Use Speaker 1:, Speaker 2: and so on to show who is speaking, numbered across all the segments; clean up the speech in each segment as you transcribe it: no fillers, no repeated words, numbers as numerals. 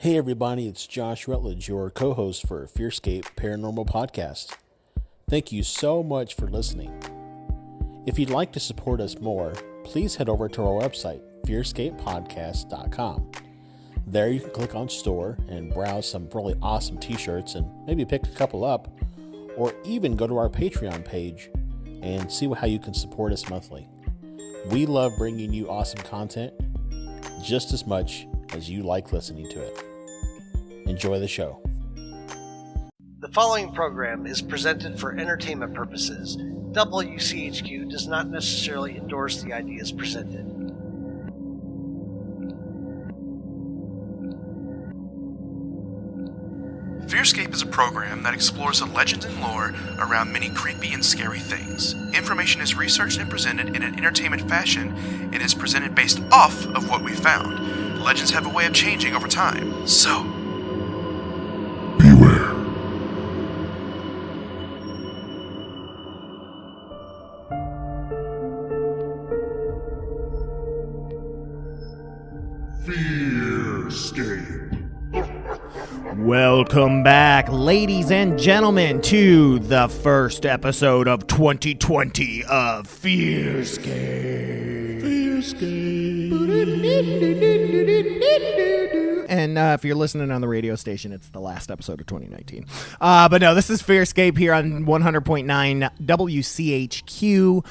Speaker 1: Hey everybody, it's Josh Rutledge, your co-host for FearScape Paranormal Podcast. Thank you so much for listening. If you'd like to support us more, please head over to our website, FearScapePodcast.com. There you can click on store and browse some really awesome t-shirts and maybe pick a couple up, or even go to our Patreon page and see how you can support us monthly. We love bringing you awesome content just as much as you like listening to it. Enjoy the show.
Speaker 2: The following program is presented for entertainment purposes. WCHQ does not necessarily endorse the ideas presented.
Speaker 3: FearScape is a program that explores the legends and lore around many creepy and scary things. Information is researched and presented in an entertainment fashion and is presented based off of what we found. Legends have a way of changing over time, so beware.
Speaker 4: FearScape.
Speaker 5: Welcome back, ladies and gentlemen, to the first episode of 2020 of FearScape. And if you're listening on the radio station, it's the last episode of 2019. But no, this is FearScape here on 100.9 WCHQ,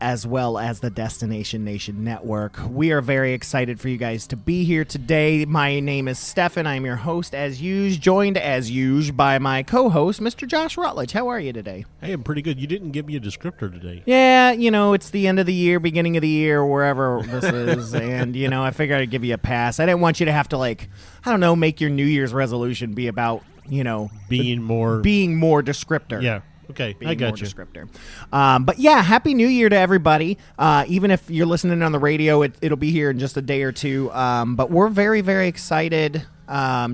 Speaker 5: as well as the Destination Nation Network. We are very excited for you guys to be here today. My name is Stefan. I'm your host, as usual, joined as usual by my co-host, Mr. Josh Rutledge. How are you today?
Speaker 1: Hey, I'm pretty good. You didn't give me a descriptor today.
Speaker 5: Yeah, you know, it's the end of the year, beginning of the year, wherever this is, and, you know, I figured I'd give you a pass. I didn't want you to have to, like, I don't know, make your New Year's resolution be about, you know,
Speaker 1: being more
Speaker 5: descriptor.
Speaker 1: Yeah. Okay, I got you.
Speaker 5: Descriptor. But yeah, Happy New Year to everybody. Even if you're listening on the radio, it'll be here in just a day or two. But we're very, very excited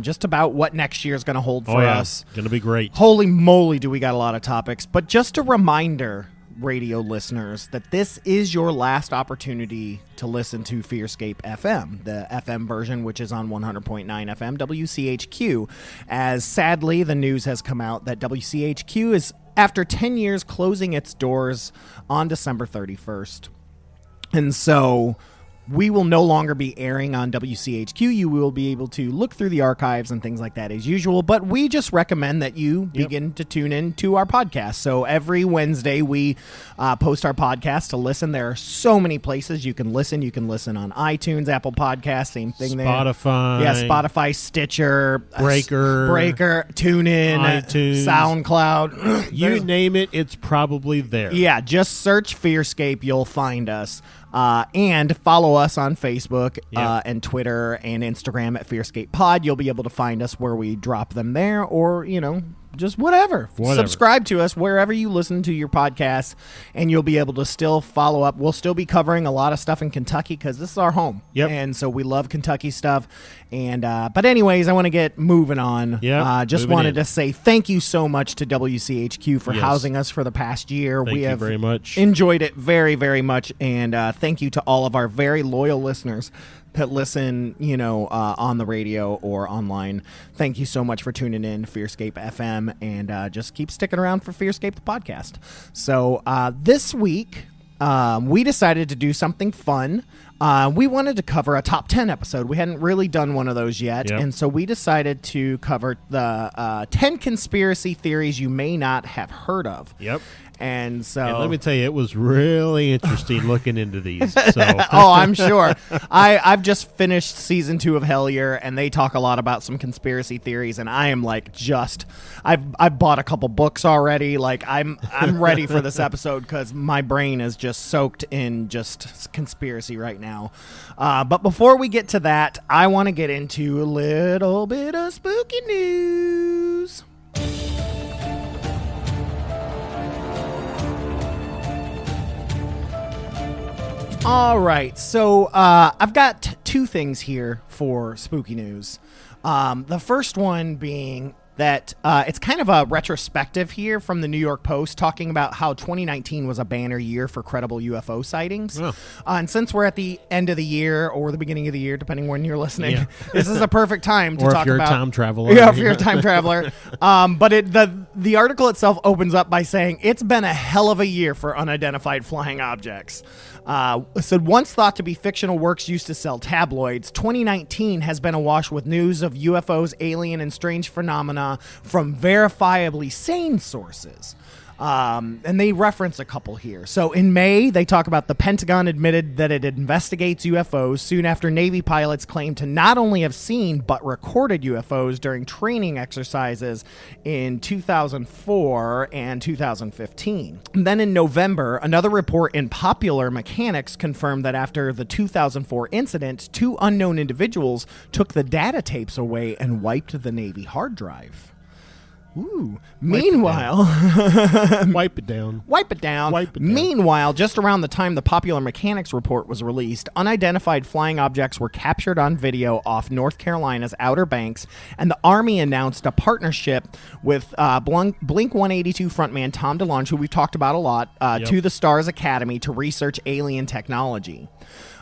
Speaker 5: just about what next year is going to hold for us.
Speaker 1: Going to be great.
Speaker 5: Holy moly, do we got a lot of topics. But just a reminder, radio listeners, that this is your last opportunity to listen to FearScape FM, the FM version, which is on 100.9 FM WCHQ, as sadly the news has come out that WCHQ is, after 10 years, closing its doors on December 31st. And so we will no longer be airing on WCHQ. You will be able to look through the archives and things like that as usual, but we just recommend that you begin to tune in to our podcast. So every Wednesday we post our podcast to listen. There are so many places you can listen. You can listen on iTunes, Apple Podcasts, same thing there.
Speaker 1: Spotify.
Speaker 5: Yeah, Spotify, Stitcher,
Speaker 1: Breaker,
Speaker 5: TuneIn,
Speaker 1: iTunes,
Speaker 5: SoundCloud.
Speaker 1: You name it, it's probably there.
Speaker 5: Yeah, just search FearScape. You'll find us. And follow us on Facebook and Twitter and Instagram at FearScape Pod. You'll be able to find us where we drop them there, or, you know, just whatever. Subscribe to us wherever you listen to your podcasts, and you'll be able to still follow up. We'll still be covering a lot of stuff in Kentucky because this is our home.
Speaker 1: Yep.
Speaker 5: And so we love Kentucky stuff. And but anyways, I want to get moving on. Just wanted to say thank you so much to WCHQ for housing us for the past year.
Speaker 1: Thank you very much.
Speaker 5: Enjoyed it very, very much. And thank you to all of our very loyal listeners that listen, you know, on the radio or online. Thank you so much for tuning in to FearScape FM, and just keep sticking around for FearScape the podcast. So this week, we decided to do something fun. We wanted to cover a top 10 episode. We hadn't really done one of those yet, and so we decided to cover the 10 conspiracy theories you may not have heard of.
Speaker 1: Yep.
Speaker 5: And so,
Speaker 1: and let me tell you, it was really interesting looking into these. So.
Speaker 5: Oh, I'm sure. I've just finished season 2 of Hellier, and they talk a lot about some conspiracy theories, and I am like, I've bought a couple books already. Like I'm ready for this episode because my brain is just soaked in just conspiracy right now. But before we get to that, I want to get into a little bit of spooky news. All right, so I've got two things here for spooky news. The first one being that it's kind of a retrospective here from the New York Post talking about how 2019 was a banner year for credible UFO sightings.
Speaker 1: Oh.
Speaker 5: And since we're at the end of the year or the beginning of the year, depending when you're listening, this is a perfect time to
Speaker 1: or
Speaker 5: talk
Speaker 1: if you're
Speaker 5: about...
Speaker 1: a time traveler.
Speaker 5: Yeah, if you're a time traveler. But the article itself opens up by saying it's been a hell of a year for unidentified flying objects. So once thought to be fictional works used to sell tabloids, 2019 has been awash with news of UFOs, alien, and strange phenomena from verifiably sane sources. And they reference a couple here. So in May, they talk about the Pentagon admitted that it investigates UFOs soon after Navy pilots claimed to not only have seen but recorded UFOs during training exercises in 2004 and 2015. And then in November, another report in Popular Mechanics confirmed that after the 2004 incident, 2 unknown individuals took the data tapes away and wiped the Navy hard drive. Ooh. Meanwhile,
Speaker 1: Wipe it down.
Speaker 5: Wipe it down. Meanwhile, just around the time the Popular Mechanics report was released, unidentified flying objects were captured on video off North Carolina's Outer Banks, and the Army announced a partnership with Blink-182 frontman Tom DeLonge, who we've talked about a lot, to the Stars Academy to research alien technology.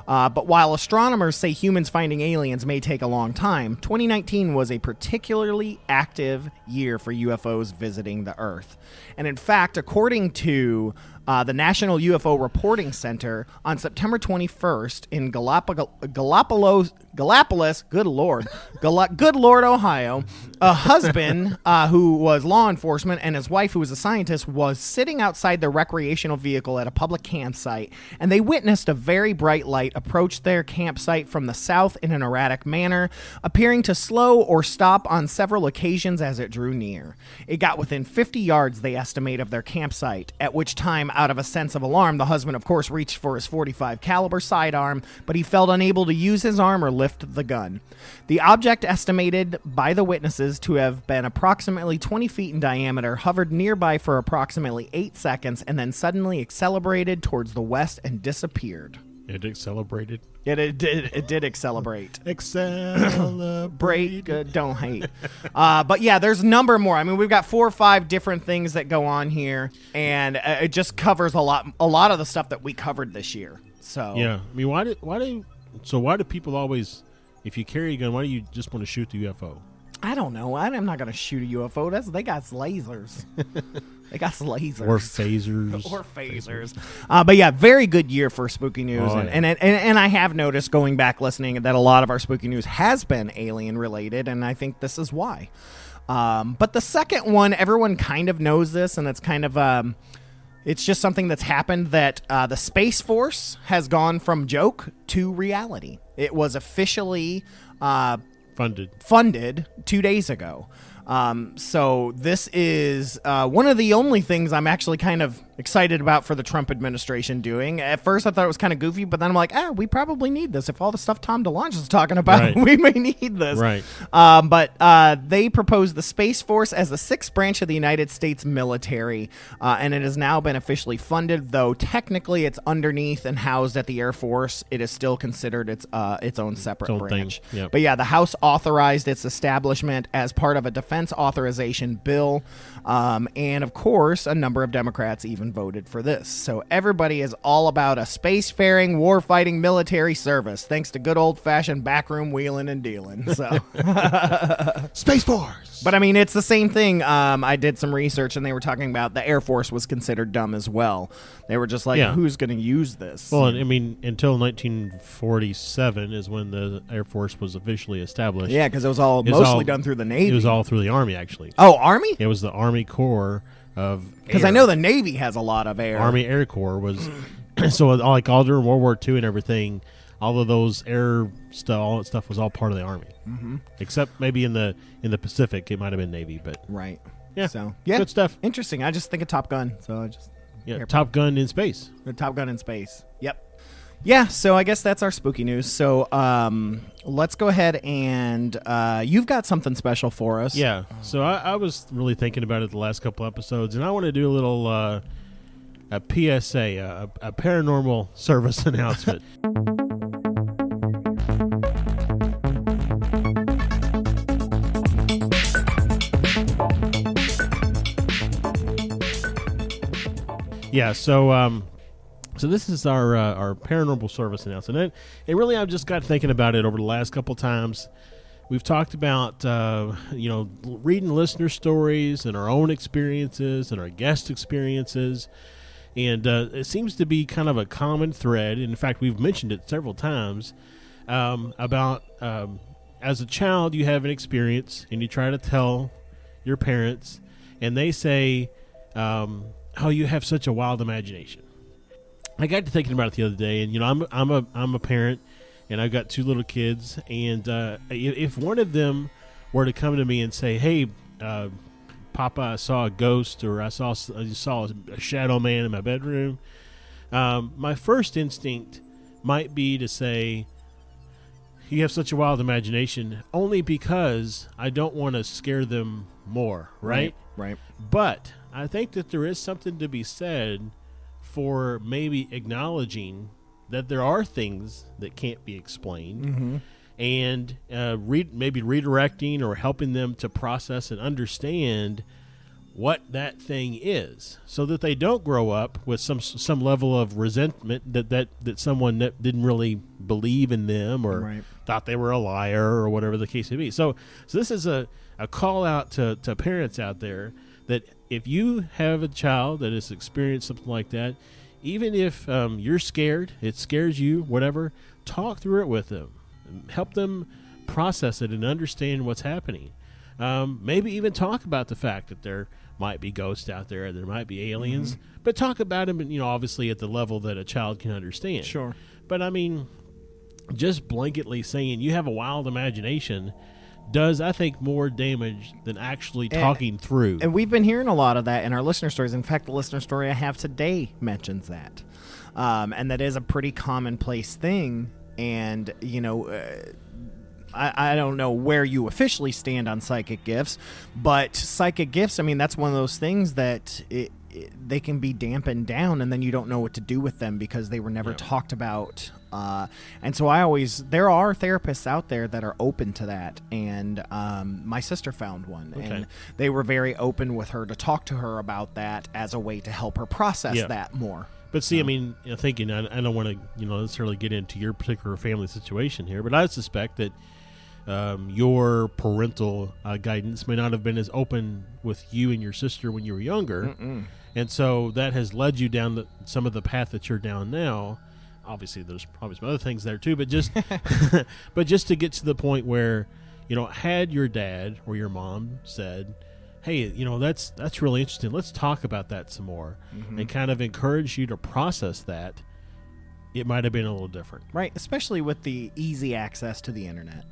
Speaker 5: But while astronomers say humans finding aliens may take a long time, 2019 was a particularly active year for UFOs visiting the Earth. And in fact, according to the National UFO Reporting Center, on September 21st in Gallipolis, good Lord, Ohio, a husband who was law enforcement and his wife, who was a scientist, was sitting outside their recreational vehicle at a public campsite, and they witnessed a very bright light approach their campsite from the south in an erratic manner, appearing to slow or stop on several occasions as it drew near. It got within 50 yards, they estimate, of their campsite, at which time, out of a sense of alarm, the husband, of course, reached for his .45 caliber sidearm, but he felt unable to use his arm or lift the gun. The object, estimated by the witnesses to have been approximately 20 feet in diameter, hovered nearby for approximately 8 seconds and then suddenly accelerated towards the west and disappeared.
Speaker 1: It accelerated.
Speaker 5: It did accelerate.
Speaker 1: Accelerate.
Speaker 5: Don't hate. But yeah, there's a number more. I mean, we've got 4 or 5 different things that go on here, and it just covers a lot of the stuff that we covered this year. So
Speaker 1: yeah, I mean, why do people always, if you carry a gun, why do you just want to shoot the UFO?
Speaker 5: I don't know. I'm not going to shoot a UFO. They got lasers. They got lasers.
Speaker 1: Or phasers.
Speaker 5: Or phasers. But yeah, very good year for Spooky News. And I have noticed, going back listening, that a lot of our Spooky News has been alien related, and I think this is why. But the second one, everyone kind of knows this, and it's kind of... it's just something that's happened, that the Space Force has gone from joke to reality. It was officially... funded 2 days ago. So this is one of the only things I'm actually kind of excited about for the Trump administration doing. At first, I thought it was kind of goofy, but then I'm like, we probably need this. If all the stuff Tom DeLonge is talking about, we may need this.
Speaker 1: Right.
Speaker 5: But they proposed the Space Force as the 6th branch of the United States military, and it has now been officially funded, though technically it's underneath and housed at the Air Force. It is still considered its own separate branch.
Speaker 1: Yep.
Speaker 5: But yeah, the House authorized its establishment as part of a defense authorization bill, and of course, a number of Democrats even voted for this. So everybody is all about a spacefaring, war-fighting military service, thanks to good old-fashioned backroom wheeling and dealing. So,
Speaker 1: Space Force.
Speaker 5: But I mean, it's the same thing. I did some research, and they were talking about the Air Force was considered dumb as well. They were just like, who's going to use this?
Speaker 1: Well, I mean, until 1947 is when the Air Force was officially established.
Speaker 5: Yeah, because it was mostly done through the Navy.
Speaker 1: It was all through the Army, actually.
Speaker 5: Oh, Army?
Speaker 1: It was the Army Corps of...
Speaker 5: Because I know the Navy has a lot of air.
Speaker 1: Army Air Corps was... so like all during World War II and everything, all of those air stuff, all that stuff was all part of the Army. Mm-hmm. Except maybe in the Pacific, it might have been Navy, but...
Speaker 5: Right.
Speaker 1: Yeah.
Speaker 5: So, yeah.
Speaker 1: Good stuff.
Speaker 5: Interesting. I just think of Top Gun, so I just...
Speaker 1: Yeah, Top Gun in space.
Speaker 5: The Top Gun in space. Yep. Yeah, so I guess that's our spooky news. So let's go ahead and you've got something special for us.
Speaker 1: Yeah, so I was really thinking about it the last couple episodes, and I want to do a little a PSA, a paranormal service announcement. Yeah, so this is our paranormal service announcement. And really, I've just got thinking about it over the last couple times. We've talked about, reading listener stories and our own experiences and our guest experiences. And it seems to be kind of a common thread. In fact, we've mentioned it several times about as a child, you have an experience and you try to tell your parents, and they say, "Oh, you have such a wild imagination." I got to thinking about it the other day, and I'm a parent, and I've got 2 little kids, and if one of them were to come to me and say, "Hey, Papa, I saw a ghost," or I saw a shadow man in my bedroom," my first instinct might be to say, "You have such a wild imagination," only because I don't want to scare them more, right?
Speaker 5: Right.
Speaker 1: But I think that there is something to be said for maybe acknowledging that there are things that can't be explained, and maybe redirecting or helping them to process and understand what that thing is, so that they don't grow up with some level of resentment that someone that didn't really believe in them or thought they were a liar or whatever the case may be. So this is a call out to parents out there that if you have a child that has experienced something like that, even if you're scared, it scares you, whatever, talk through it with them. Help them process it and understand what's happening. Maybe even talk about the fact that there might be ghosts out there, there might be aliens, but talk about them, obviously at the level that a child can understand.
Speaker 5: Sure.
Speaker 1: But I mean, just blanketly saying you have a wild imagination does, I think, more damage than actually talking through.
Speaker 5: And we've been hearing a lot of that in our listener stories. In fact, the listener story I have today mentions that. And that is a pretty commonplace thing. And, I don't know where you officially stand on psychic gifts, but psychic gifts, I mean, that's one of those things that they can be dampened down, and then you don't know what to do with them because they were never talked about. And so there are therapists out there that are open to that. And my sister found one, and they were very open with her to talk to her about that as a way to help her process that more.
Speaker 1: But see, I mean, thinking, I don't want to, necessarily get into your particular family situation here, but I suspect that your parental guidance may not have been as open with you and your sister when you were younger. And so that has led you down some of the path that you're down now. Obviously, there's probably some other things there too, but just to get to the point where, had your dad or your mom said, "Hey, that's really interesting. Let's talk about that some more," and kind of encourage you to process that, it might have been a little different.
Speaker 5: Right, especially with the easy access to the internet.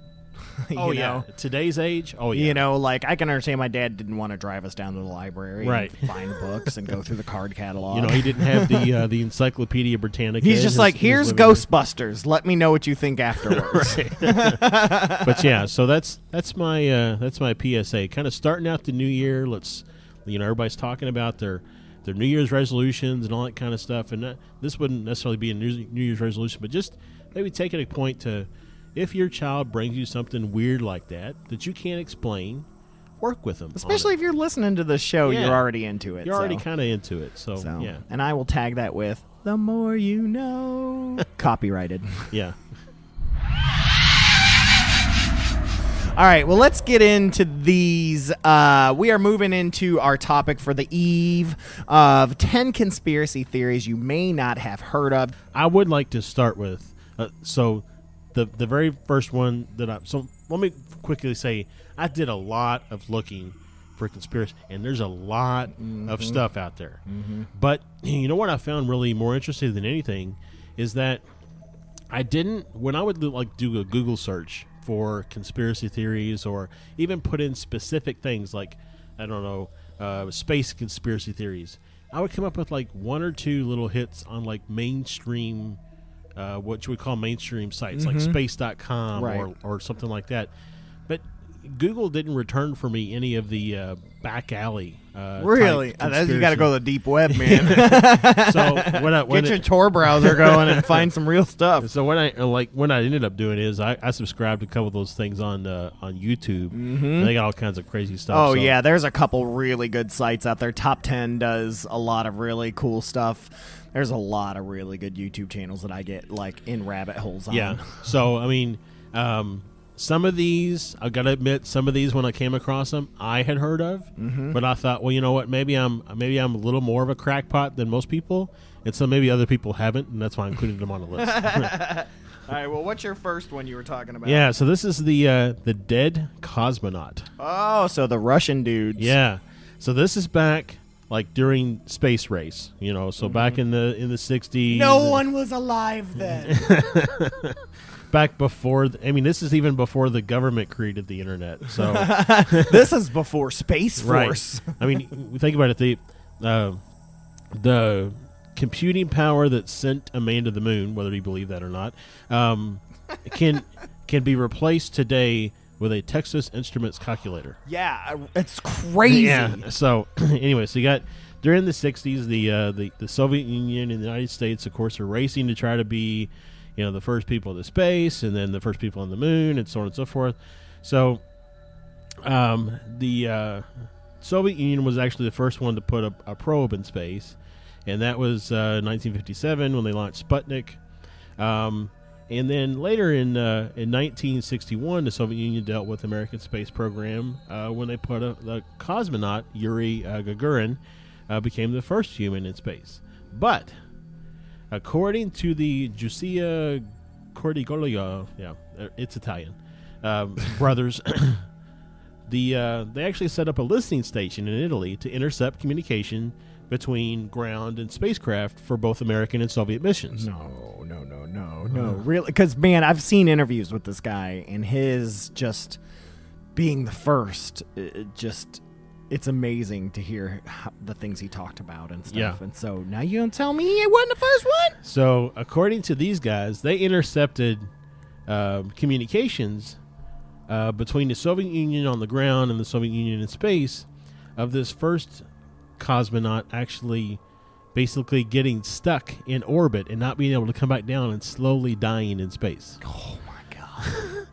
Speaker 1: you know? Today's age. Oh yeah.
Speaker 5: Like I can understand my dad didn't want to drive us down to the library,
Speaker 1: right,
Speaker 5: and find books and go through the card catalog.
Speaker 1: He didn't have the Encyclopedia Britannica.
Speaker 5: He's just like, here's Ghostbusters. Let me know what you think afterwards.
Speaker 1: But yeah, so that's my PSA. Kind of starting out the new year. Let's, everybody's talking about their New Year's resolutions and all that kind of stuff, and this wouldn't necessarily be a New Year's resolution, but just maybe taking a point to, if your child brings you something weird like that you can't explain, work with them.
Speaker 5: Especially if you're listening to the show, you're already into it.
Speaker 1: You're already kind of into it. So, yeah.
Speaker 5: And I will tag that with, "The more you know." Copyrighted.
Speaker 1: Yeah.
Speaker 5: All right, well, let's get into these. We are moving into our topic for the eve of 10 conspiracy theories you may not have heard of.
Speaker 1: I would like to start with, the very first one so let me quickly say, I did a lot of looking for conspiracy, and there's a lot of stuff out there. But you know what I found really more interesting than anything is that when I would do a Google search for conspiracy theories, or even put in specific things like, I don't know, space conspiracy theories, I would come up with like 1 or 2 little hits on like mainstream, what you would call mainstream sites, like space.com or something like that. But Google didn't return for me any of the back alley.
Speaker 5: Really? You got to go to the deep web, man.
Speaker 1: So when
Speaker 5: Get your Tor browser going and find some real stuff.
Speaker 1: So what I ended up doing is I subscribed to a couple of those things on YouTube. And they got all kinds of crazy stuff.
Speaker 5: Oh, yeah. There's a couple really good sites out there. Top 10 does a lot of really cool stuff. There's a lot of really good YouTube channels that I get like in rabbit holes on.
Speaker 1: Yeah. So, I mean, some of these, I got to admit, some of these when I came across them, I had heard of, but I thought, well, you know what? Maybe I'm a little more of a crackpot than most people, and so maybe other people haven't, and that's why I included them on the list.
Speaker 5: All right. Well, what's your first one you were talking about?
Speaker 1: Yeah. So this is the dead cosmonaut.
Speaker 5: Oh, so the Russian dudes.
Speaker 1: Yeah. So this is back like during space race, so back in the 60s.
Speaker 5: No one was alive then.
Speaker 1: Back before, this is even before the government created the internet. So
Speaker 5: this is before Space Force.
Speaker 1: Right. I mean, think about it. The computing power that sent a man to the moon, whether you believe that or not, can be replaced today with a Texas Instruments calculator.
Speaker 5: Yeah, it's crazy.
Speaker 1: Yeah. So anyway, so you got during the 60s, the Soviet Union and the United States, of course, are racing to try to be, the first people to space, and then the first people on the moon, and so on and so forth. So the Soviet Union was actually the first one to put a probe in space, and that was 1957 when they launched Sputnik. And then later in 1961, the Soviet Union dealt with the American space program when they put the cosmonaut, Yuri Gagarin, became the first human in space. But according to the Giusia Cordigolio, it's Italian, brothers, they actually set up a listening station in Italy to intercept communication between ground and spacecraft for both American and Soviet missions.
Speaker 5: No, really? Because, man, I've seen interviews with this guy, and his just being the first, it's amazing to hear the things he talked about and stuff.
Speaker 1: Yeah.
Speaker 5: And so now you're going to tell me he wasn't the first one?
Speaker 1: So, according to these guys, they intercepted communications between the Soviet Union on the ground and the Soviet Union in space of this first cosmonaut actually basically getting stuck in orbit and not being able to come back down and slowly dying in space.
Speaker 5: Oh, my God.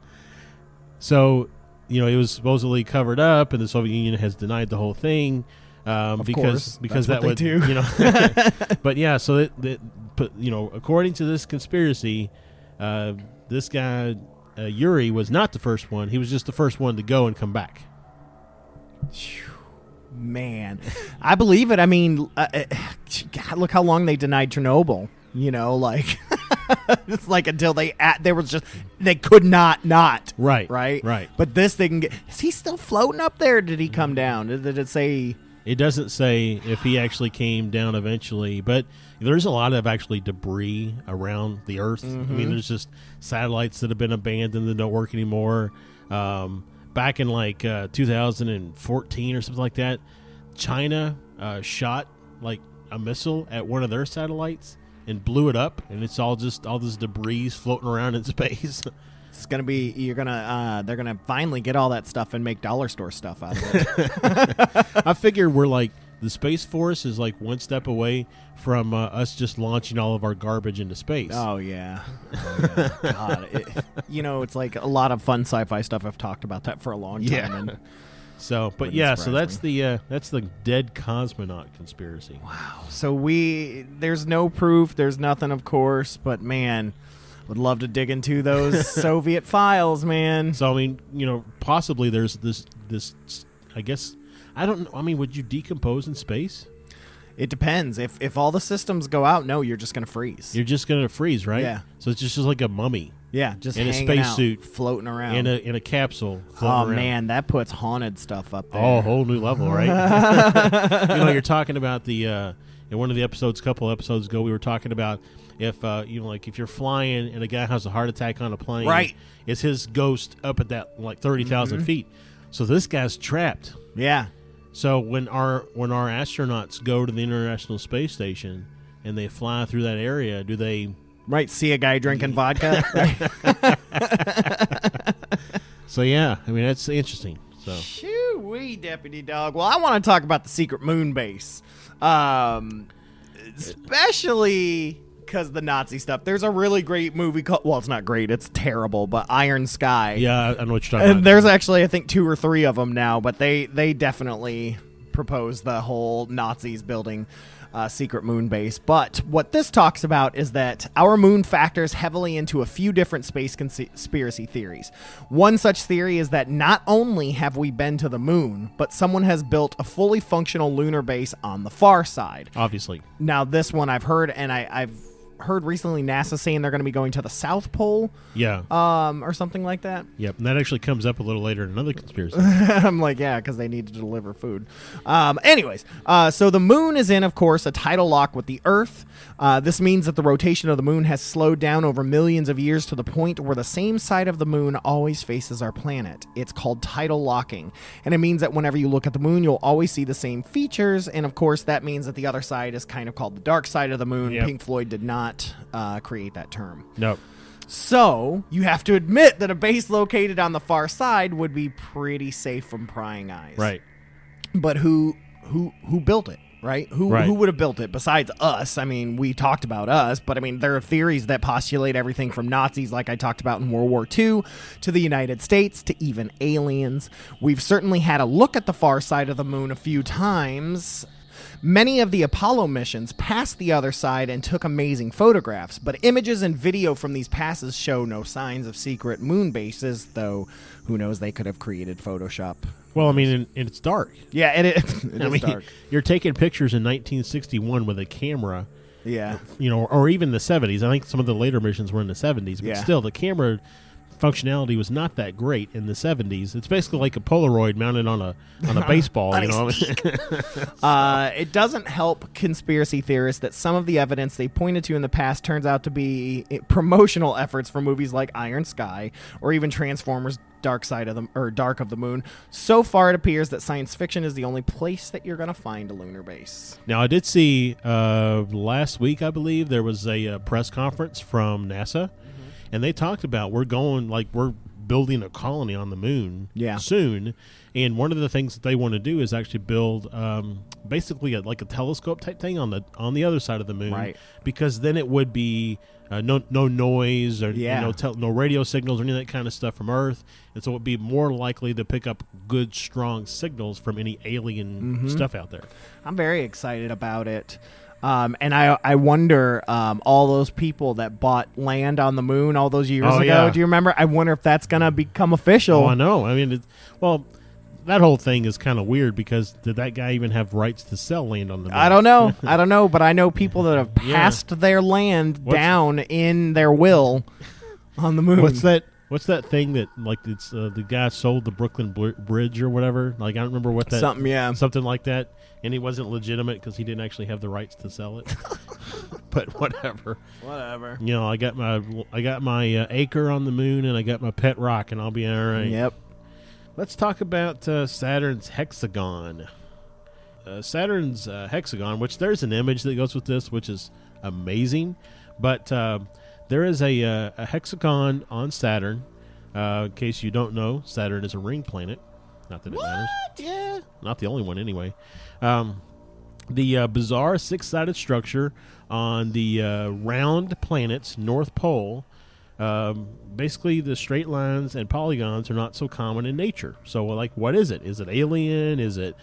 Speaker 1: So, it was supposedly covered up, and the Soviet Union has denied the whole thing because that would
Speaker 5: do.
Speaker 1: But yeah, so according to this conspiracy, this guy Yuri was not the first one. He was just the first one to go and come back.
Speaker 5: Man, I believe it. I mean, God, look how long they denied Chernobyl. It's like until they could not. Right. But this they can get. Is he still floating up there? Did he come down? Did it say?
Speaker 1: It doesn't say if he actually came down eventually, but there's a lot of actually debris around the Earth. I mean, there's just satellites that have been abandoned that don't work anymore. Back in 2014 or something like that, China shot like a missile at one of their satellites and blew it up, and it's all this debris floating around in space.
Speaker 5: It's gonna be they're gonna finally get all that stuff and make dollar store stuff out of it.
Speaker 1: I figure we're like the Space Force is like one step away from us just launching all of our garbage into space.
Speaker 5: Oh yeah. God, it's like a lot of fun sci-fi stuff. I've talked about that for a long time.
Speaker 1: Yeah. And so that's the dead cosmonaut conspiracy.
Speaker 5: Wow. So there's no proof. There's nothing, of course. But man, would love to dig into those Soviet files, man.
Speaker 1: So I mean, possibly there's this. I guess I don't know. I mean, would you decompose in space?
Speaker 5: It depends. If all the systems go out, no, you're just gonna freeze.
Speaker 1: You're just gonna freeze, right?
Speaker 5: Yeah.
Speaker 1: So it's just like a mummy.
Speaker 5: Yeah, just
Speaker 1: in a
Speaker 5: hanging out,
Speaker 1: spacesuit,
Speaker 5: floating around
Speaker 1: in a capsule.
Speaker 5: Oh
Speaker 1: around.
Speaker 5: Man, that puts haunted stuff up there.
Speaker 1: Oh, a whole new level, right? You're talking about the in one of the couple episodes ago, we were talking about if if you're flying and a guy has a heart attack on a plane,
Speaker 5: right?
Speaker 1: It's his ghost up at that 30,000 feet. So this guy's trapped.
Speaker 5: Yeah.
Speaker 1: So when our astronauts go to the International Space Station and they fly through that area, do they
Speaker 5: see a guy drinking vodka?
Speaker 1: So yeah, I mean that's interesting. So
Speaker 5: Shoo-wee, Deputy Dog. Well, I want to talk about the secret moon base, especially because the Nazi stuff. There's a really great movie called, well, it's not great, it's terrible, but Iron Sky.
Speaker 1: yeah, I know what you're talking
Speaker 5: And
Speaker 1: about.
Speaker 5: there's actually, I think, 2 or 3 of them now, but they definitely propose the whole Nazis building secret moon base. But what this talks about is that our moon factors heavily into a few different space conspiracy theories. One such theory is that not only have we been to the moon, but someone has built a fully functional lunar base on the far side.
Speaker 1: Obviously.
Speaker 5: Now, this one I've heard, and I've heard recently NASA saying they're going to be going to the South Pole,
Speaker 1: Yeah.
Speaker 5: or something like that.
Speaker 1: Yep. And that actually comes up a little later in another conspiracy.
Speaker 5: I'm like, yeah, because they need to deliver food. Anyways, so the moon is in, of course, a tidal lock with the Earth. This means that the rotation of the moon has slowed down over millions of years to the point where the same side of the moon always faces our planet. It's called tidal locking. And it means that whenever you look at the moon, you'll always see the same features. And, of course, that means that the other side is kind of called the dark side of the moon.
Speaker 1: Yep.
Speaker 5: Pink Floyd did not create that term.
Speaker 1: Nope.
Speaker 5: So, you have to admit that a base located on the far side would be pretty safe from prying eyes.
Speaker 1: Right.
Speaker 5: But who built it, right?
Speaker 1: Right.
Speaker 5: Who would have built it besides us? I mean, we talked about us, but I mean, there are theories that postulate everything from Nazis, like I talked about in World War II, to the United States, to even aliens. We've certainly had a look at the far side of the moon a few times. Many of the Apollo missions passed the other side and took amazing photographs, but images and video from these passes show no signs of secret moon bases, though who knows, they could have created Photoshop.
Speaker 1: Well, I mean, and it's dark.
Speaker 5: Yeah, it
Speaker 1: I
Speaker 5: is
Speaker 1: mean,
Speaker 5: dark.
Speaker 1: you're taking pictures in 1961 with a camera,
Speaker 5: Yeah.
Speaker 1: you know, or even the 70s. I think some of the later missions were in the 70s, but
Speaker 5: Yeah.
Speaker 1: still, the camera functionality was not that great in the 70s. It's basically like a Polaroid mounted on a baseball, you know.
Speaker 5: It doesn't help conspiracy theorists that some of the evidence they pointed to in the past turns out to be promotional efforts for movies like Iron Sky or even Transformers Dark of the Moon. So far, it appears that science fiction is the only place that you're going to find a lunar base.
Speaker 1: Now, I did see last week, I believe, there was a press conference from NASA, and they talked about we're building a colony on the moon soon, and one of the things that they want to do is actually build basically like a telescope type thing on the other side of the moon,
Speaker 5: right?
Speaker 1: Because then it would be no noise or no radio signals or any of that kind of stuff from Earth, and so it would be more likely to pick up good strong signals from any alien stuff out there.
Speaker 5: I'm very excited about it. And I wonder, all those people that bought land on the moon all those years ago,
Speaker 1: yeah.
Speaker 5: do you remember? I wonder if that's going to become official.
Speaker 1: Oh, I know. I mean, that whole thing is kind of weird because did that guy even have rights to sell land on the moon?
Speaker 5: I don't know. But I know people that have passed their land down in their will on the moon.
Speaker 1: What's that thing that, like, it's the guy sold the Brooklyn Bridge or whatever? Like, I don't remember what that... Something like that. And he wasn't legitimate because he didn't actually have the rights to sell it. But whatever.
Speaker 5: Whatever.
Speaker 1: You know, I got my acre on the moon and I got my pet rock and I'll be all right.
Speaker 5: Yep.
Speaker 1: Let's talk about Saturn's hexagon. Saturn's hexagon, which there's an image that goes with this, which is amazing. But there is a hexagon on Saturn. In case you don't know, Saturn is a ring planet. Not that it matters. Yeah. Not the only one, anyway. The bizarre six-sided structure on the round planet's north pole. Basically, the straight lines and polygons are not so common in nature. So, like, what is it? Is it alien? Is it,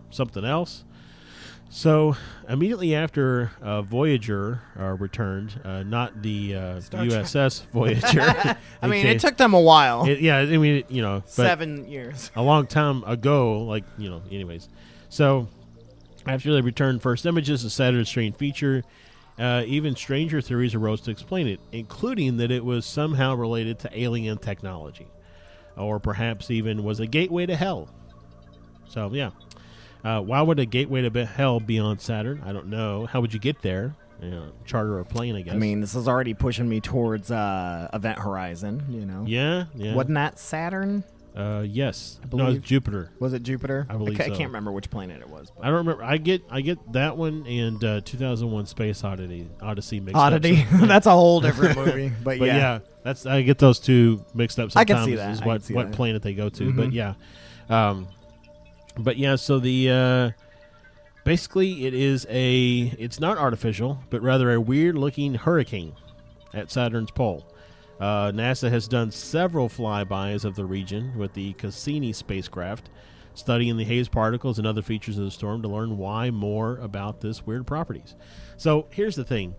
Speaker 1: something else? So, immediately after Voyager returned, not the USS Voyager.
Speaker 5: I mean, it took them a while.
Speaker 1: 7
Speaker 5: years.
Speaker 1: A long time ago, anyways. So, after they returned first images of Saturn's strange feature, even stranger theories arose to explain it, including that it was somehow related to alien technology, or perhaps even was a gateway to hell. So, yeah. Why would a gateway to hell be on Saturn? I don't know. How would you get there? Charter a plane, I guess.
Speaker 5: I mean, this is already pushing me towards Event Horizon,
Speaker 1: Yeah.
Speaker 5: Wasn't that Saturn?
Speaker 1: Yes.
Speaker 5: I believe.
Speaker 1: No, it's Jupiter.
Speaker 5: Was it Jupiter?
Speaker 1: I believe so.
Speaker 5: I can't remember which planet it was. But.
Speaker 1: I don't remember. I get that one and 2001 Space Odyssey mixed
Speaker 5: Oddity.
Speaker 1: up. So,
Speaker 5: That's a whole different movie. But yeah.
Speaker 1: I get those two mixed up sometimes.
Speaker 5: I can see that.
Speaker 1: Is
Speaker 5: I can see
Speaker 1: what
Speaker 5: that.
Speaker 1: planet they go to.
Speaker 5: Mhm.
Speaker 1: But yeah, so the basically it's not artificial, but rather a weird looking hurricane at Saturn's pole. NASA has done several flybys of the region with the Cassini spacecraft, studying the haze particles and other features of the storm to learn more about this weird properties. So here's the thing.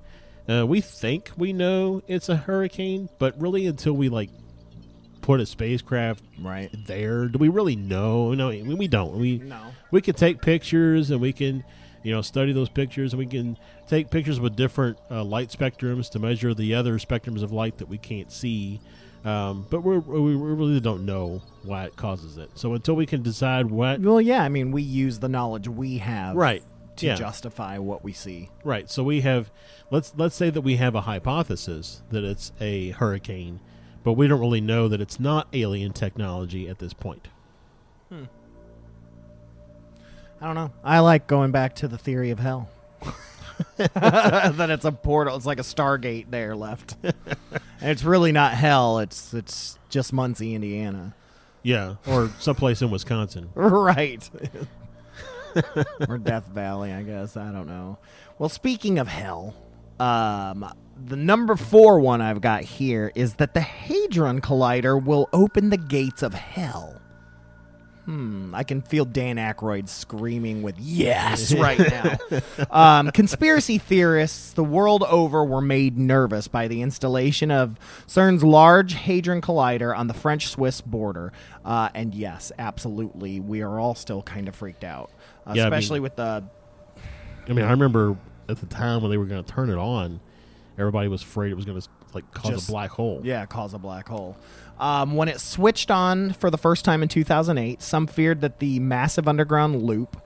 Speaker 1: We think we know it's a hurricane, but really until we put a spacecraft there, do we really know? No, I mean, we don't. We can take pictures and we can study those pictures, and we can take pictures with different light spectrums to measure the other spectrums of light that we can't see. But we really don't know why it causes it. So until we can decide what...
Speaker 5: Well, yeah, I mean, we use the knowledge we have to
Speaker 1: Yeah.
Speaker 5: justify what we see.
Speaker 1: Right. So we have... Let's say that we have a hypothesis that it's a hurricane, but we don't really know that it's not alien technology at this point.
Speaker 5: I don't know. I like going back to the theory of hell. That it's a portal. It's like a Stargate there left. And it's really not hell. It's just Muncie, Indiana.
Speaker 1: Yeah, or someplace in Wisconsin.
Speaker 5: Right. Or Death Valley, I guess. I don't know. Well, speaking of hell, the number 4 one I've got here is that the Hadron Collider will open the gates of hell. I can feel Dan Aykroyd screaming with yes right now. Conspiracy theorists the world over were made nervous by the installation of CERN's Large Hadron Collider on the French-Swiss border. And yes, absolutely, we are all still kind of freaked out, especially with the...
Speaker 1: I mean, I remember at the time when they were going to turn it on, everybody was afraid it was going to cause a black hole.
Speaker 5: Yeah, cause a black hole. When it switched on for the first time in 2008, some feared that the massive underground loop,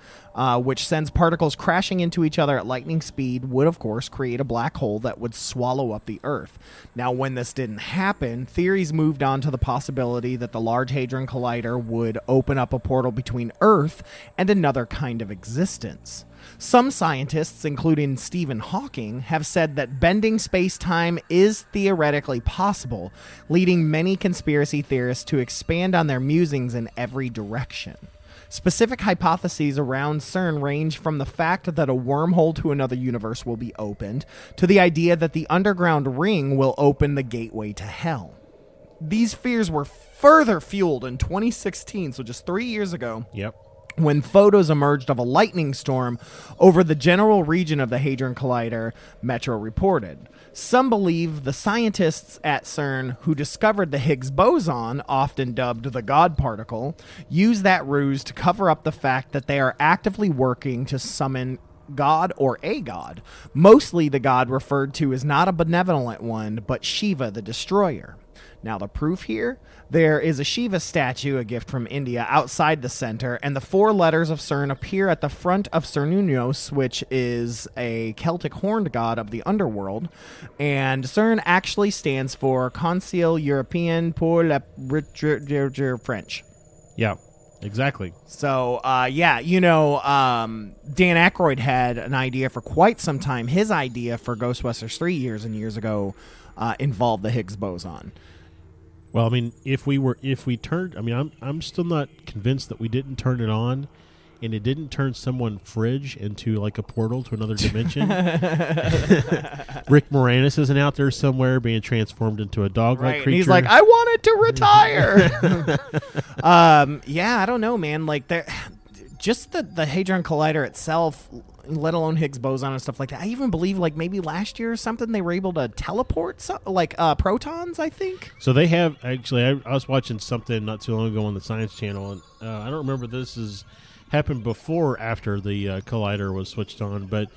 Speaker 5: which sends particles crashing into each other at lightning speed, would, of course, create a black hole that would swallow up the Earth. Now, when this didn't happen, theories moved on to the possibility that the Large Hadron Collider would open up a portal between Earth and another kind of existence. Some scientists, including Stephen Hawking, have said that bending space-time is theoretically possible, leading many conspiracy theorists to expand on their musings in every direction. Specific hypotheses around CERN range from the fact that a wormhole to another universe will be opened, to the idea that the underground ring will open the gateway to hell. These fears were further fueled in 2016, so just 3 years ago.
Speaker 1: Yep.
Speaker 5: When photos emerged of a lightning storm over the general region of the Hadron Collider, Metro reported. Some believe the scientists at CERN who discovered the Higgs boson, often dubbed the God particle, use that ruse to cover up the fact that they are actively working to summon God or a god. Mostly the god referred to is not a benevolent one, but Shiva the Destroyer. Now, the proof here, there is a Shiva statue, a gift from India, outside the center, and the 4 letters of CERN appear at the front of Cernunnos, which is a Celtic horned god of the underworld, and CERN actually stands for Conseil Européen pour la French.
Speaker 1: Yeah, exactly.
Speaker 5: So, Dan Aykroyd had an idea for quite some time. His idea for Ghostbusters 3 years and years ago involved the Higgs boson.
Speaker 1: Well, I mean, I'm still not convinced that we didn't turn it on, and it didn't turn someone's fridge into like a portal to another dimension. Rick Moranis isn't out there somewhere being transformed into a dog-like creature.
Speaker 5: And he's like, I wanted to retire. I don't know, man. Like, just the Hadron Collider itself, let alone Higgs boson and stuff like that. I even believe, like, maybe last year or something, they were able to teleport, protons, I think.
Speaker 1: So they have, actually, I was watching something not too long ago on the Science Channel, and I don't remember if this has happened before or after the collider was switched on, but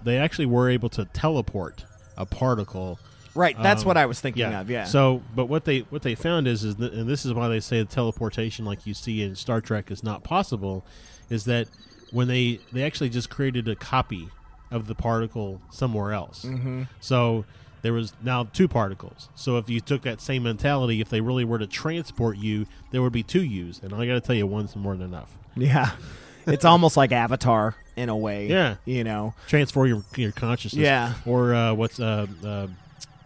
Speaker 1: they actually were able to teleport a particle.
Speaker 5: Right, that's what I was thinking of, yeah.
Speaker 1: So, but what they found is and this is why they say teleportation like you see in Star Trek is not possible, is that when they actually just created a copy of the particle somewhere else. Mm-hmm. So there was now 2 particles. So if you took that same mentality, if they really were to transport you, there would be 2 yous. And I got to tell you, one's more than enough.
Speaker 5: Yeah. It's almost like Avatar in a way.
Speaker 1: Yeah.
Speaker 5: You know.
Speaker 1: Transfer your consciousness.
Speaker 5: Yeah.
Speaker 1: Or what's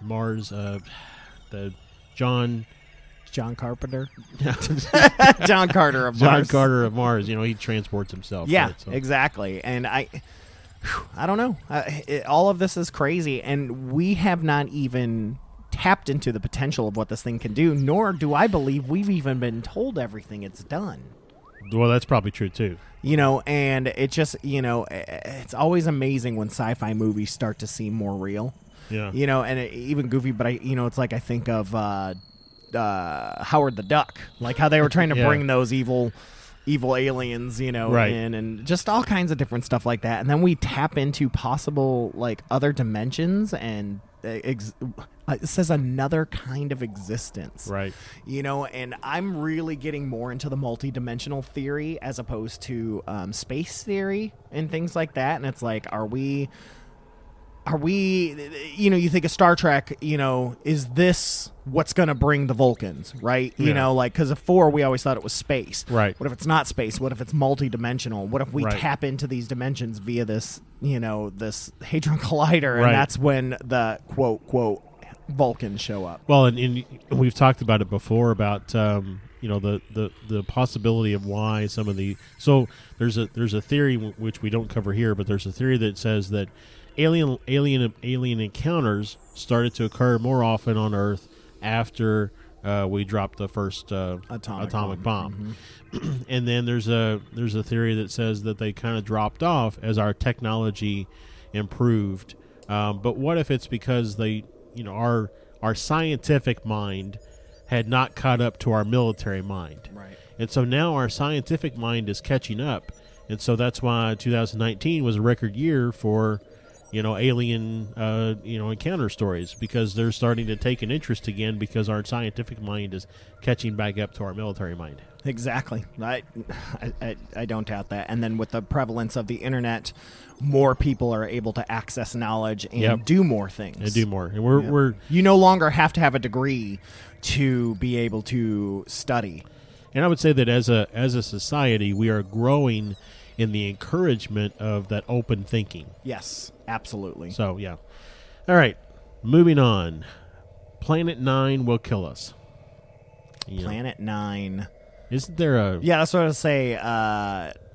Speaker 1: Mars... the John
Speaker 5: Carpenter, John Carter of Mars.
Speaker 1: John Carter of Mars. He transports himself.
Speaker 5: Yeah,
Speaker 1: right? So.
Speaker 5: exactly. And I don't know. All of this is crazy, and we have not even tapped into the potential of what this thing can do, nor do I believe we've even been told everything it's done.
Speaker 1: Well, that's probably true, too.
Speaker 5: And it just, it's always amazing when sci-fi movies start to seem more real.
Speaker 1: Yeah.
Speaker 5: And even goofy, but it's like I think of Howard the Duck, like how they were trying to bring those evil aliens,
Speaker 1: right.
Speaker 5: in, and just all kinds of different stuff like that. And then we tap into possible, like, other dimensions, and it says another kind of existence.
Speaker 1: Right.
Speaker 5: And I'm really getting more into the multidimensional theory as opposed to space theory and things like that. And it's like, are we, you think of Star Trek, is this what's going to bring the Vulcans, right? Because of 4, we always thought it was space.
Speaker 1: Right.
Speaker 5: What if it's not space? What if it's multidimensional? What if we
Speaker 1: right.
Speaker 5: tap into these dimensions via this, this Hadron Collider?
Speaker 1: Right.
Speaker 5: And that's when the quote Vulcans show up.
Speaker 1: Well, and we've talked about it before about, the possibility of why some of the, so there's a theory which we don't cover here, but there's a theory that says that alien encounters started to occur more often on Earth after we dropped the first atomic bomb. Mm-hmm. And then there's a theory that says that they kind of dropped off as our technology improved. But what if it's because they, our scientific mind had not caught up to our military mind,
Speaker 5: right? And
Speaker 1: so now our scientific mind is catching up, and so that's why 2019 was a record year for alien, encounter stories, because they're starting to take an interest again because our scientific mind is catching back up to our military mind.
Speaker 5: Exactly. I don't doubt that. And then with the prevalence of the internet, more people are able to access knowledge and do more things.
Speaker 1: And do more. And we're
Speaker 5: you no longer have to have a degree to be able to study.
Speaker 1: And I would say that as a society, we are growing in the encouragement of that open thinking.
Speaker 5: Yes, absolutely.
Speaker 1: So, yeah. All right, moving on. Planet 9 will kill us.
Speaker 5: Planet 9.
Speaker 1: Isn't there a...
Speaker 5: Yeah, that's what I was say.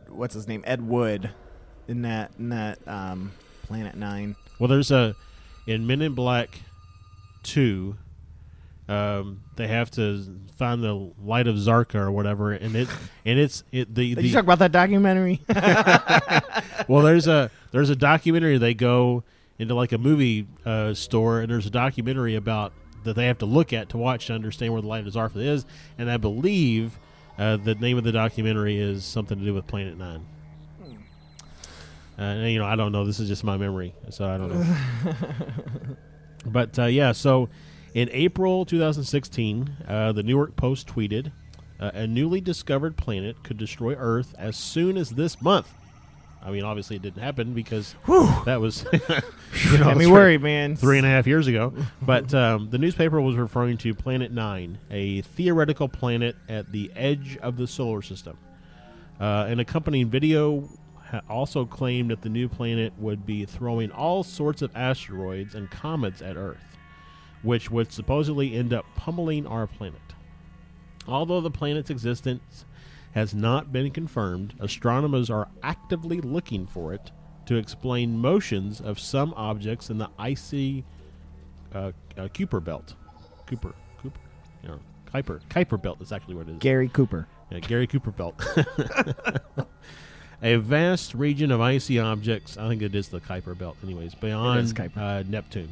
Speaker 5: What's his name? Ed Wood in that Planet 9.
Speaker 1: Well, there's in Men in Black 2... they have to find the light of Zarka or whatever, and it's
Speaker 5: Did you talk about that documentary?
Speaker 1: Well, there's a documentary. They go into like a movie store, and there's a documentary about that they have to look at to watch to understand where the light of Zarka is, and I believe the name of the documentary is something to do with Planet 9. I don't know. This is just my memory, so I don't know. But yeah, so. In April 2016, the New York Post tweeted, a newly discovered planet could destroy Earth as soon as this month. I mean, obviously it didn't happen because that was
Speaker 5: got me worried, man.
Speaker 1: 3.5 years ago. But the newspaper was referring to Planet 9, a theoretical planet at the edge of the solar system. An accompanying video also claimed that the new planet would be throwing all sorts of asteroids and comets at Earth, which would supposedly end up pummeling our planet. Although the planet's existence has not been confirmed, astronomers are actively looking for it to explain motions of some objects in the icy Kuiper belt. Kuiper belt is actually what it is.
Speaker 5: Gary Cooper.
Speaker 1: Yeah, Gary Kuiper belt. A vast region of icy objects, I think it is the Kuiper belt anyways, beyond Neptune.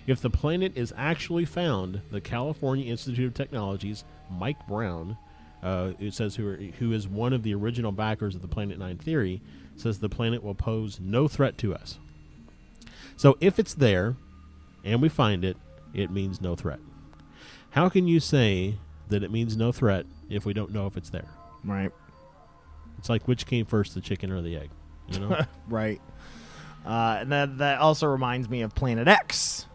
Speaker 1: If the planet is actually found, the California Institute of Technology's Mike Brown, it says who is one of the original backers of the Planet 9 theory, says the planet will pose no threat to us. So if it's there, and we find it, it means no threat. How can you say that it means no threat if we don't know if it's there?
Speaker 5: Right.
Speaker 1: It's like, which came first, the chicken or the egg?
Speaker 5: Right. And that also reminds me of Planet X.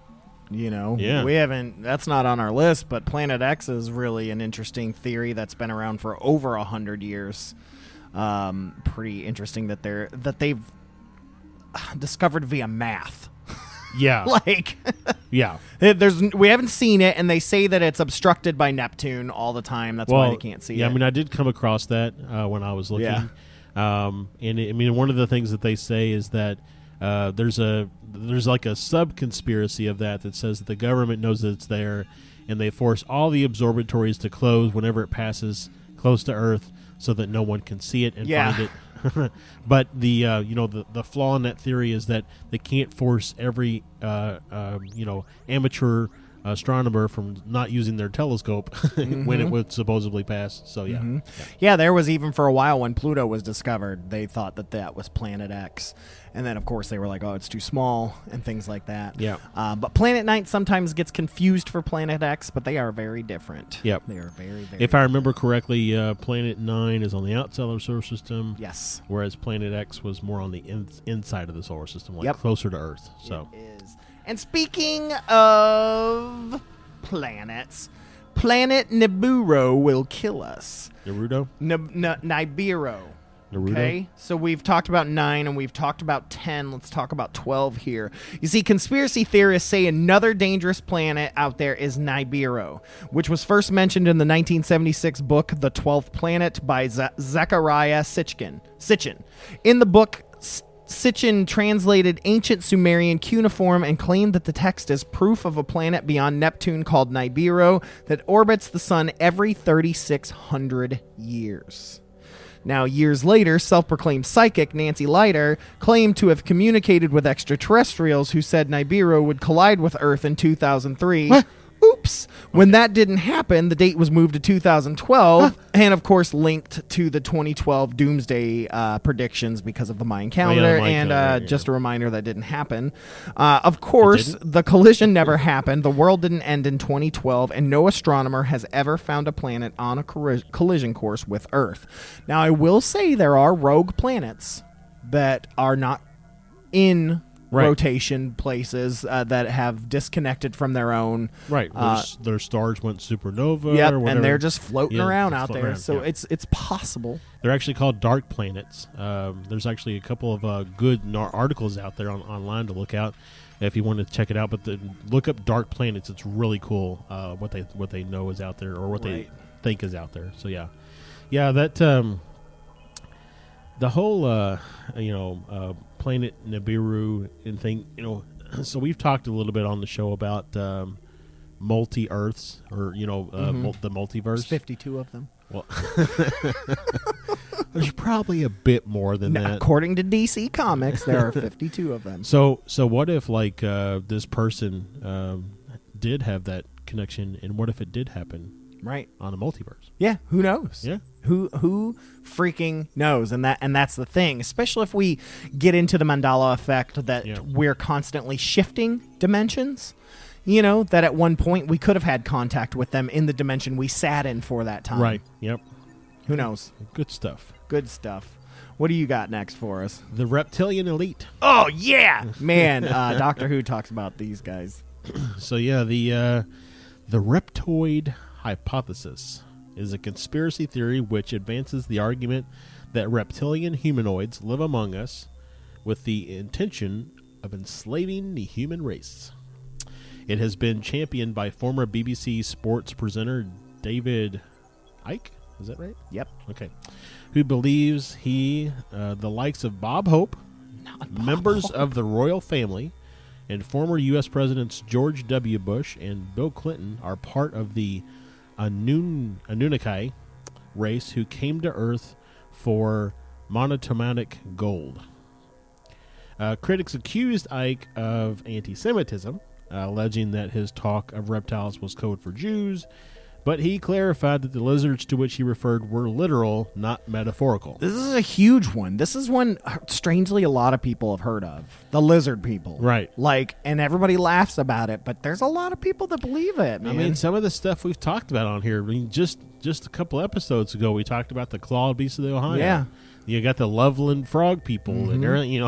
Speaker 1: Yeah.
Speaker 5: We haven't. That's not on our list, but Planet X is really an interesting theory that's been around for over 100 years. Pretty interesting that they've discovered via math.
Speaker 1: Yeah.
Speaker 5: Like,
Speaker 1: yeah.
Speaker 5: we haven't seen it, and they say that it's obstructed by Neptune all the time. That's why they can't see it.
Speaker 1: Yeah, I mean, I did come across that when I was looking.
Speaker 5: Yeah.
Speaker 1: One of the things that they say is that there's like a sub-conspiracy of that says that the government knows that it's there, and they force all the observatories to close whenever it passes close to Earth so that no one can see it and find it. But the flaw in that theory is that they can't force every amateur astronomer from not using their telescope when it would supposedly pass. So
Speaker 5: yeah, there was even for a while when Pluto was discovered, they thought that was Planet X, and then of course they were like, oh, it's too small and things like that.
Speaker 1: Yeah.
Speaker 5: But Planet 9 sometimes gets confused for Planet X, but they are very different.
Speaker 1: Yep.
Speaker 5: They are very, very
Speaker 1: If I remember correctly, Planet 9 is on the outside of the solar system.
Speaker 5: Yes.
Speaker 1: Whereas Planet X was more on the inside of the solar system, like
Speaker 5: Yep.
Speaker 1: closer to Earth. So
Speaker 5: It is. And speaking of planets, Planet Nibiru will kill us.
Speaker 1: Naruto?
Speaker 5: Nibiru.
Speaker 1: Naruto?
Speaker 5: Okay, so we've talked about 9 and we've talked about 10. Let's talk about 12 here. You see, conspiracy theorists say another dangerous planet out there is Nibiru, which was first mentioned in the 1976 book The 12th Planet by Zechariah Sitchin. In the book, Sitchin translated ancient Sumerian cuneiform and claimed that the text is proof of a planet beyond Neptune called Nibiru that orbits the sun every 3,600 years. Now, years later, self-proclaimed psychic Nancy Leiter claimed to have communicated with extraterrestrials who said Nibiru would collide with Earth in 2003. What? Oops. When that didn't happen, the date was moved to 2012, and of course linked to the 2012 doomsday predictions because of the Mayan calendar. Just a reminder that didn't happen. Of course, the collision never happened. The world didn't end in 2012, and no astronomer has ever found a planet on a collision course with Earth. Now, I will say there are rogue planets that are not in rotation places that have disconnected from their own.
Speaker 1: Right. Their stars went supernova.
Speaker 5: Yep,
Speaker 1: or whatever.
Speaker 5: and they're just floating around out there. So it's possible.
Speaker 1: They're actually called dark planets. There's actually a couple of good articles out there online to look out if you want to check it out. But look up dark planets. It's really cool what they know is out there or what they think is out there. So yeah, that the whole planet Nibiru and thing, so we've talked a little bit on the show about multi-Earths or the multiverse.
Speaker 5: There's 52 of them.
Speaker 1: Well, there's probably a bit more than that.
Speaker 5: According to DC Comics, there are 52 of them.
Speaker 1: So what if this person did have that connection, and what if it did happen?
Speaker 5: Right.
Speaker 1: On a multiverse.
Speaker 5: Yeah, who knows?
Speaker 1: Yeah.
Speaker 5: Who freaking knows? And that's the thing, especially if we get into the Mandela effect that we're constantly shifting dimensions. That at one point we could have had contact with them in the dimension we sat in for that time.
Speaker 1: Right. Yep.
Speaker 5: Who knows?
Speaker 1: Good stuff.
Speaker 5: Good stuff. What do you got next for us?
Speaker 1: The reptilian elite.
Speaker 5: Oh, yeah. Man, Doctor Who talks about these guys.
Speaker 1: So, yeah, the reptoid hypothesis is a conspiracy theory which advances the argument that reptilian humanoids live among us with the intention of enslaving the human race. It has been championed by former BBC sports presenter David Icke. Is that right?
Speaker 5: Yep.
Speaker 1: Okay. Who believes the likes of Bob Hope, members of the royal family, and former U.S. Presidents George W. Bush and Bill Clinton are part of the Anunnaki race who came to Earth for monotomatic gold. Critics accused Icke of anti-Semitism, alleging that his talk of reptiles was code for Jews, but he clarified that the lizards to which he referred were literal, not metaphorical.
Speaker 5: This is a huge one. This is one, strangely, a lot of people have heard of. The lizard people.
Speaker 1: Right.
Speaker 5: And everybody laughs about it, but there's a lot of people that believe it, man.
Speaker 1: I mean, some of the stuff we've talked about on here, just a couple episodes ago, we talked about the clawed beasts of the Ohio.
Speaker 5: Yeah.
Speaker 1: You got the Loveland frog people and everything,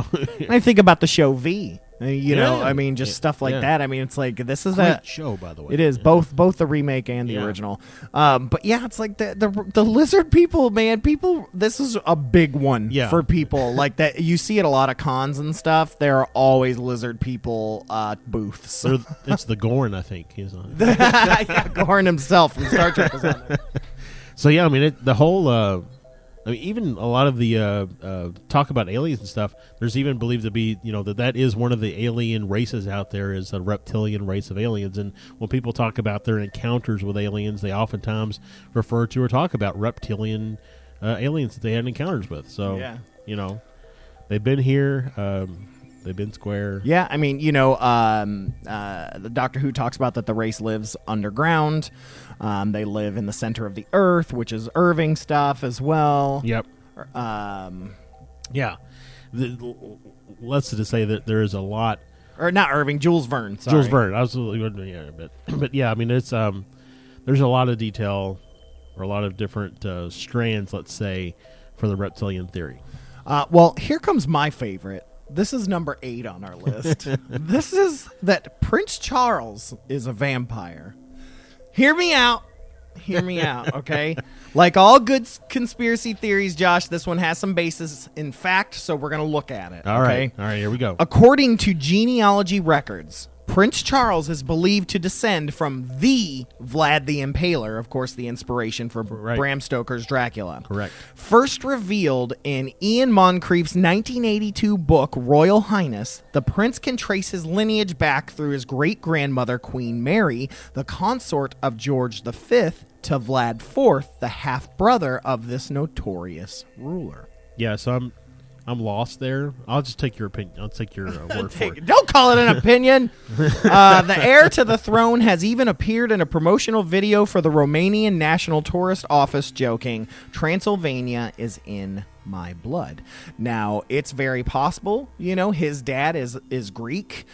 Speaker 5: I think about the show V. You know, I mean, just stuff like that. I mean, it's like this is
Speaker 1: Great show, by the way.
Speaker 5: It is both the remake and the original. But yeah, it's like the lizard people, man. People, this is a big one for people. Like that, you see at a lot of cons and stuff. There are always lizard people booths.
Speaker 1: It's the Gorn, I think, he's on.
Speaker 5: Yeah, Gorn himself from Star Trek is on there.
Speaker 1: So yeah, I mean, the whole. I mean, even a lot of the talk about aliens and stuff, there's even believed to be, that is one of the alien races out there, is a reptilian race of aliens. And when people talk about their encounters with aliens, they oftentimes refer to or talk about reptilian aliens that they had encounters with. So, they've been here. They've been square.
Speaker 5: Yeah, I mean, the Doctor Who talks about that the race lives underground. They live in the center of the Earth, which is Irving stuff as well.
Speaker 1: Yep. Yeah. Let's just say that there is a lot.
Speaker 5: Or not Irving, Jules Verne. Sorry.
Speaker 1: Jules Verne, absolutely. Yeah, but yeah, I mean, it's there's a lot of detail, or a lot of different strands, let's say, for the reptilian theory.
Speaker 5: Well, here comes my favorite. This is number 8 on our list. This is that Prince Charles is a vampire. Hear me out, okay? Like all good conspiracy theories, Josh, this one has some basis in fact, so we're going to look at it.
Speaker 1: All right, here we go.
Speaker 5: According to genealogy records, Prince Charles is believed to descend from the Vlad the Impaler, of course, the inspiration for Bram Stoker's Dracula.
Speaker 1: Correct.
Speaker 5: First revealed in Ian Moncrief's 1982 book, Royal Highness, the prince can trace his lineage back through his great-grandmother, Queen Mary, the consort of George V, to Vlad IV, the half-brother of this notorious ruler.
Speaker 1: Yeah, so I'm lost there. I'll just take your opinion. I'll take your word for it.
Speaker 5: Don't call it an opinion. The heir to the throne has even appeared in a promotional video for the Romanian National Tourist Office, joking, "Transylvania is in my blood." Now, it's very possible, his dad is Greek,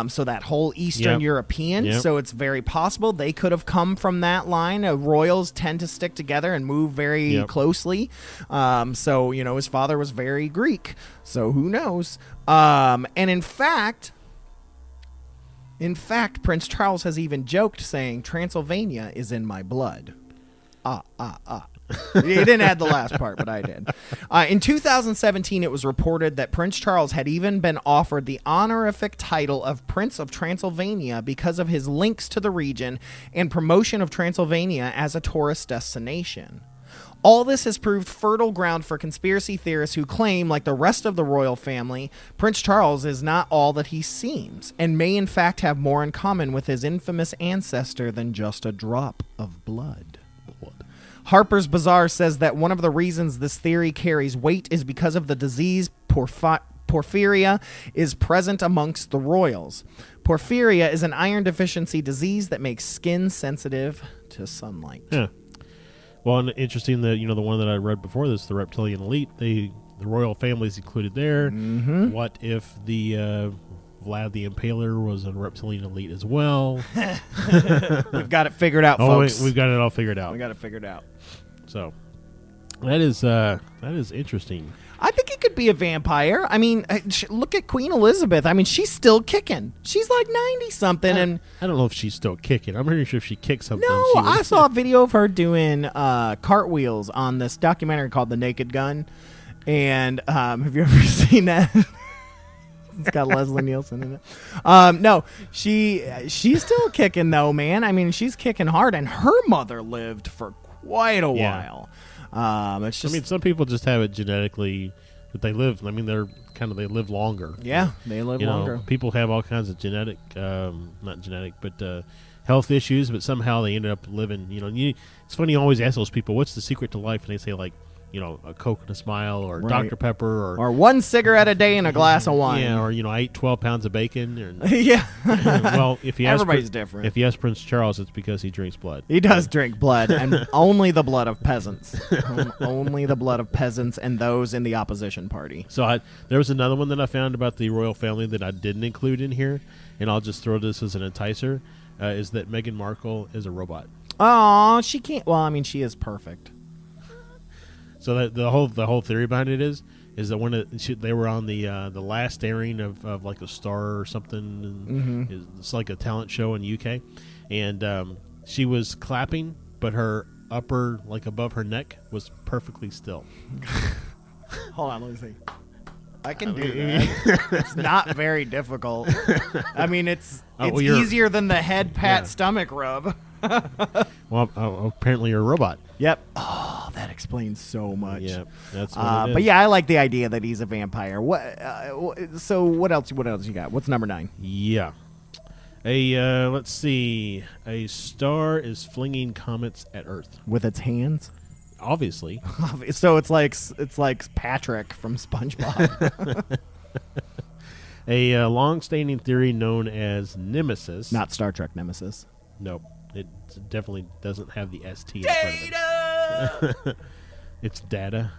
Speaker 5: so that whole Eastern European, so it's very possible they could have come from that line. Royals tend to stick together and move very closely, so, his father was very Greek, so who knows? And in fact, Prince Charles has even joked saying, "Transylvania is in my blood." He didn't add the last part, but I did. In 2017, it was reported that Prince Charles had even been offered the honorific title of Prince of Transylvania because of his links to the region and promotion of Transylvania as a tourist destination. All this has proved fertile ground for conspiracy theorists who claim, like the rest of the royal family, Prince Charles is not all that he seems, and may in fact have more in common with his infamous ancestor than just a drop of blood. Harper's Bazaar says that one of the reasons this theory carries weight is because of the disease porphyria is present amongst the royals. Porphyria is an iron deficiency disease that makes skin sensitive to sunlight.
Speaker 1: Yeah. Well, and interesting that, the one that I read before this, the reptilian elite, the royal family is included there.
Speaker 5: Mm-hmm.
Speaker 1: What if the Vlad the Impaler was a reptilian elite as well?
Speaker 5: We've got it figured out, folks.
Speaker 1: We've got it all figured out.
Speaker 5: We got it figured out.
Speaker 1: So that is interesting.
Speaker 5: I think it could be a vampire. I mean, look at Queen Elizabeth. I mean, she's still kicking. She's like 90-something. And
Speaker 1: I don't know if she's still kicking. I'm pretty sure if she kicked something.
Speaker 5: No, I saw a video of her doing cartwheels on this documentary called The Naked Gun. And have you ever seen that? It's got Leslie Nielsen in it. No, she's still kicking, though, man. I mean, she's kicking hard. And her mother lived for quite a while. It's just,
Speaker 1: I mean, some people just have it genetically that they live. I mean, they live longer.
Speaker 5: Yeah, they live longer.
Speaker 1: People have all kinds of not genetic, but health issues, but somehow they ended up living. It's funny. You always ask those people, "What's the secret to life?" And they say, like, a Coke and a smile, or Dr. Pepper,
Speaker 5: or one cigarette a day and a glass of wine.
Speaker 1: Yeah, or I ate 12 pounds of bacon.
Speaker 5: Yeah.
Speaker 1: Well, if you ask
Speaker 5: everybody's different.
Speaker 1: If you ask Prince Charles, it's because he drinks blood.
Speaker 5: He does drink blood, and only the blood of peasants. Only the blood of peasants and those in the opposition party.
Speaker 1: So there was another one that I found about the royal family that I didn't include in here, and I'll just throw this as an enticer, is that Meghan Markle is a robot.
Speaker 5: Oh, she can't. Well, I mean, she is perfect.
Speaker 1: So that the whole theory behind it is is that they were on the last airing of like a Star or something. And it's like a talent show in the UK, and she was clapping, but her upper, like above her neck, was perfectly still.
Speaker 5: Hold on, let me see. I can do that. It's not very difficult. I mean, it's easier than the head pat stomach rub.
Speaker 1: Well, apparently you're a robot.
Speaker 5: Yep. Oh, that explains so much.
Speaker 1: Yep, that's what it is.
Speaker 5: But yeah, I like the idea that he's a vampire. So what else you got? What's number 9?
Speaker 1: Yeah. Let's see. A star is flinging comets at Earth
Speaker 5: with its hands.
Speaker 1: Obviously.
Speaker 5: So it's like Patrick from SpongeBob.
Speaker 1: A long-standing theory known as Nemesis.
Speaker 5: Not Star Trek Nemesis.
Speaker 1: Nope. It definitely doesn't have the ST in front of it. It's data.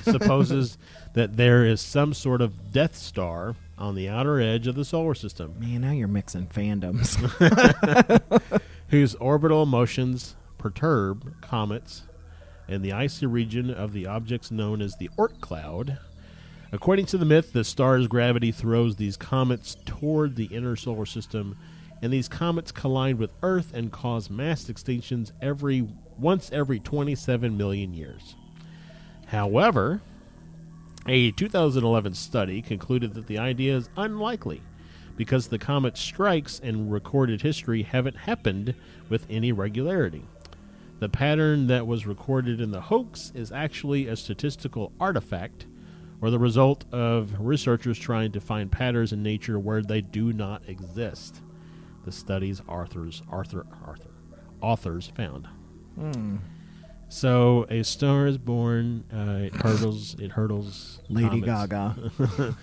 Speaker 1: Supposes that there is some sort of Death Star on the outer edge of the solar system.
Speaker 5: Man, now you're mixing fandoms.
Speaker 1: Whose orbital motions perturb comets and the icy region of the objects known as the Oort cloud. According to the myth, the star's gravity throws these comets toward the inner solar system, and these comets collide with Earth and cause mass extinctions once every 27 million years. However, a 2011 study concluded that the idea is unlikely because the comet strikes in recorded history haven't happened with any regularity. The pattern that was recorded in the hoax is actually a statistical artifact or the result of researchers trying to find patterns in nature where they do not exist. The study's authors found. So a star is born. It hurdles.
Speaker 5: Lady
Speaker 1: comets.
Speaker 5: Gaga.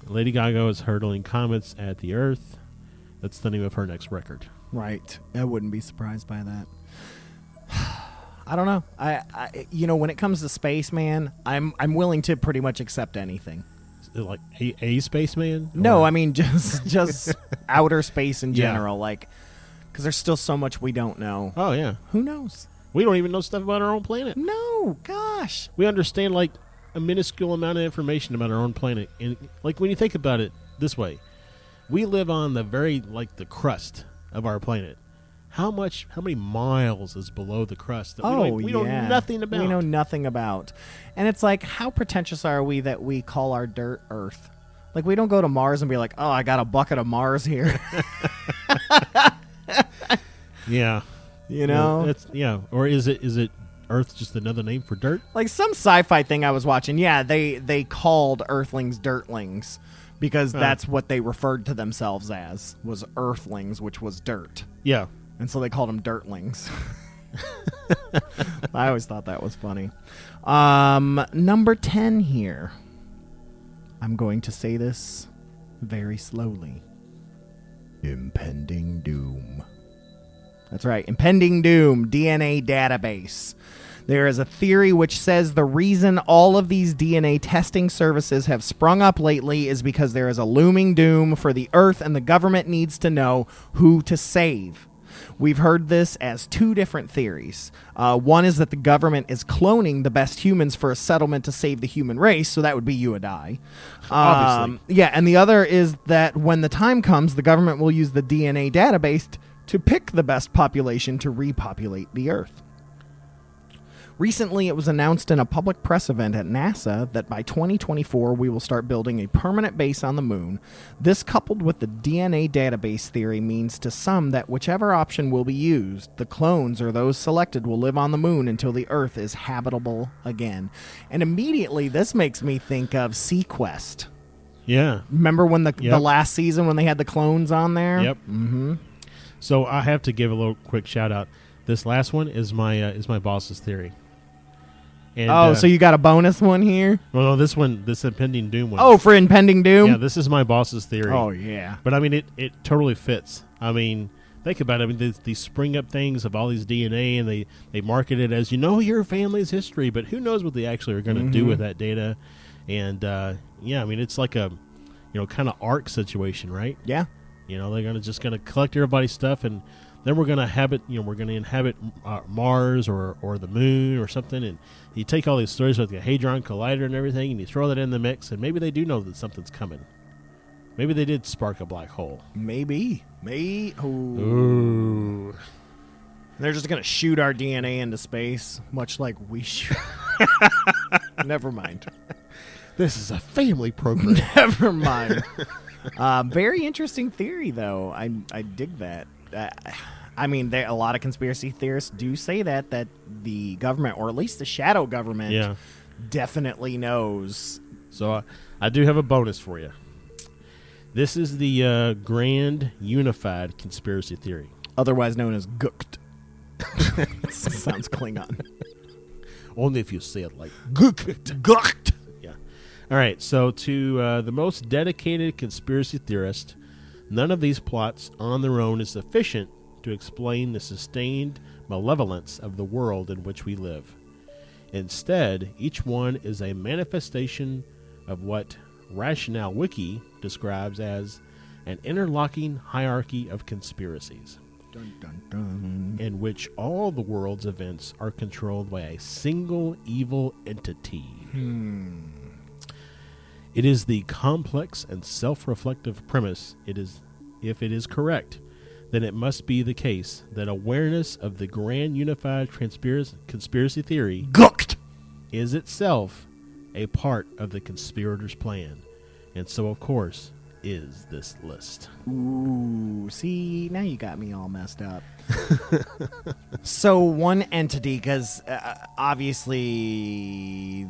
Speaker 1: Lady Gaga is hurdling comets at the Earth. That's the name of her next record.
Speaker 5: Right. I wouldn't be surprised by that. I don't know. I when it comes to space, man, I'm willing to pretty much accept anything.
Speaker 1: Like a spaceman?
Speaker 5: No, I mean just outer space in general, like because there's still so much we don't know.
Speaker 1: Oh yeah.
Speaker 5: Who knows?
Speaker 1: We don't even know stuff about our own planet.
Speaker 5: No, gosh.
Speaker 1: We understand like a minuscule amount of information about our own planet, and like when you think about it this way, we live on the the crust of our planet. How many miles is below the crust that we know nothing about?
Speaker 5: We know nothing about. And it's like, how pretentious are we that we call our dirt Earth? Like, we don't go to Mars and be like, oh, I got a bucket of Mars here.
Speaker 1: Yeah.
Speaker 5: You know?
Speaker 1: Or is it Earth just another name for dirt?
Speaker 5: Like some sci-fi thing I was watching, they called Earthlings dirtlings because that's what they referred to themselves as, was Earthlings, which was dirt.
Speaker 1: Yeah.
Speaker 5: And so they called them dirtlings. I always thought that was funny. Number 10 here. I'm going to say this very slowly. Impending doom. That's right. Impending doom. DNA database. There is a theory which says the reason all of these DNA testing services have sprung up lately is because there is a looming doom for the Earth and the government needs to know who to save. We've heard this as 2 different theories. One is that the government is cloning the best humans for a settlement to save the human race, so that would be you and I.
Speaker 1: Obviously.
Speaker 5: Yeah, and the other is that when the time comes, the government will use the DNA database to pick the best population to repopulate the Earth. Recently, it was announced in a public press event at NASA that by 2024, we will start building a permanent base on the moon. This, coupled with the DNA database theory, means to some that whichever option will be used, the clones or those selected will live on the moon until the Earth is habitable again. And immediately, this makes me think of Sequest.
Speaker 1: Yeah.
Speaker 5: Remember when the last season when they had the clones on there?
Speaker 1: Yep. Mm-hmm. So I have to give a little quick shout out. This last one is my boss's theory. And,
Speaker 5: so you got a bonus one here?
Speaker 1: Well, no, this impending doom one.
Speaker 5: Oh, for impending doom?
Speaker 1: Yeah, this is my boss's theory.
Speaker 5: Oh, yeah.
Speaker 1: But I mean, it totally fits. I mean, think about it. I mean, these spring up things of all these DNA, and they market it as, your family's history, but who knows what they actually are going to do with that data. And, I mean, it's like a, kind of ARC situation, right?
Speaker 5: Yeah.
Speaker 1: They're just going to collect everybody's stuff and then we're going to inhabit Mars or the moon or something. And you take all these stories with the Hadron Collider and everything, and you throw that in the mix, and maybe they do know that something's coming. Maybe they did spark a black hole.
Speaker 5: Maybe.
Speaker 1: Ooh.
Speaker 5: They're just going to shoot our DNA into space, much like we shoot. Never mind.
Speaker 1: This is a family program.
Speaker 5: Never mind. Very interesting theory, though. I dig that. I mean, a lot of conspiracy theorists do say that the government, or at least the shadow government, definitely knows.
Speaker 1: So I do have a bonus for you. This is the Grand Unified Conspiracy Theory.
Speaker 5: Otherwise known as Gukt. Sounds Klingon.
Speaker 1: Only if you say it like Gukt. Yeah. All right, so to the most dedicated conspiracy theorist, none of these plots on their own is sufficient to explain the sustained malevolence of the world in which we live. Instead, each one is a manifestation of what Rationale Wiki describes as an interlocking hierarchy of conspiracies,
Speaker 5: dun, dun, dun.
Speaker 1: in which all the world's events are controlled by a single evil entity. It is the complex and self-reflective premise. If it is correct, then it must be the case that awareness of the grand unified conspiracy theory
Speaker 5: Gukt
Speaker 1: is itself a part of the conspirators' plan, and so, of course, is this list.
Speaker 5: Ooh, see, now you got me all messed up. So one entity, because obviously,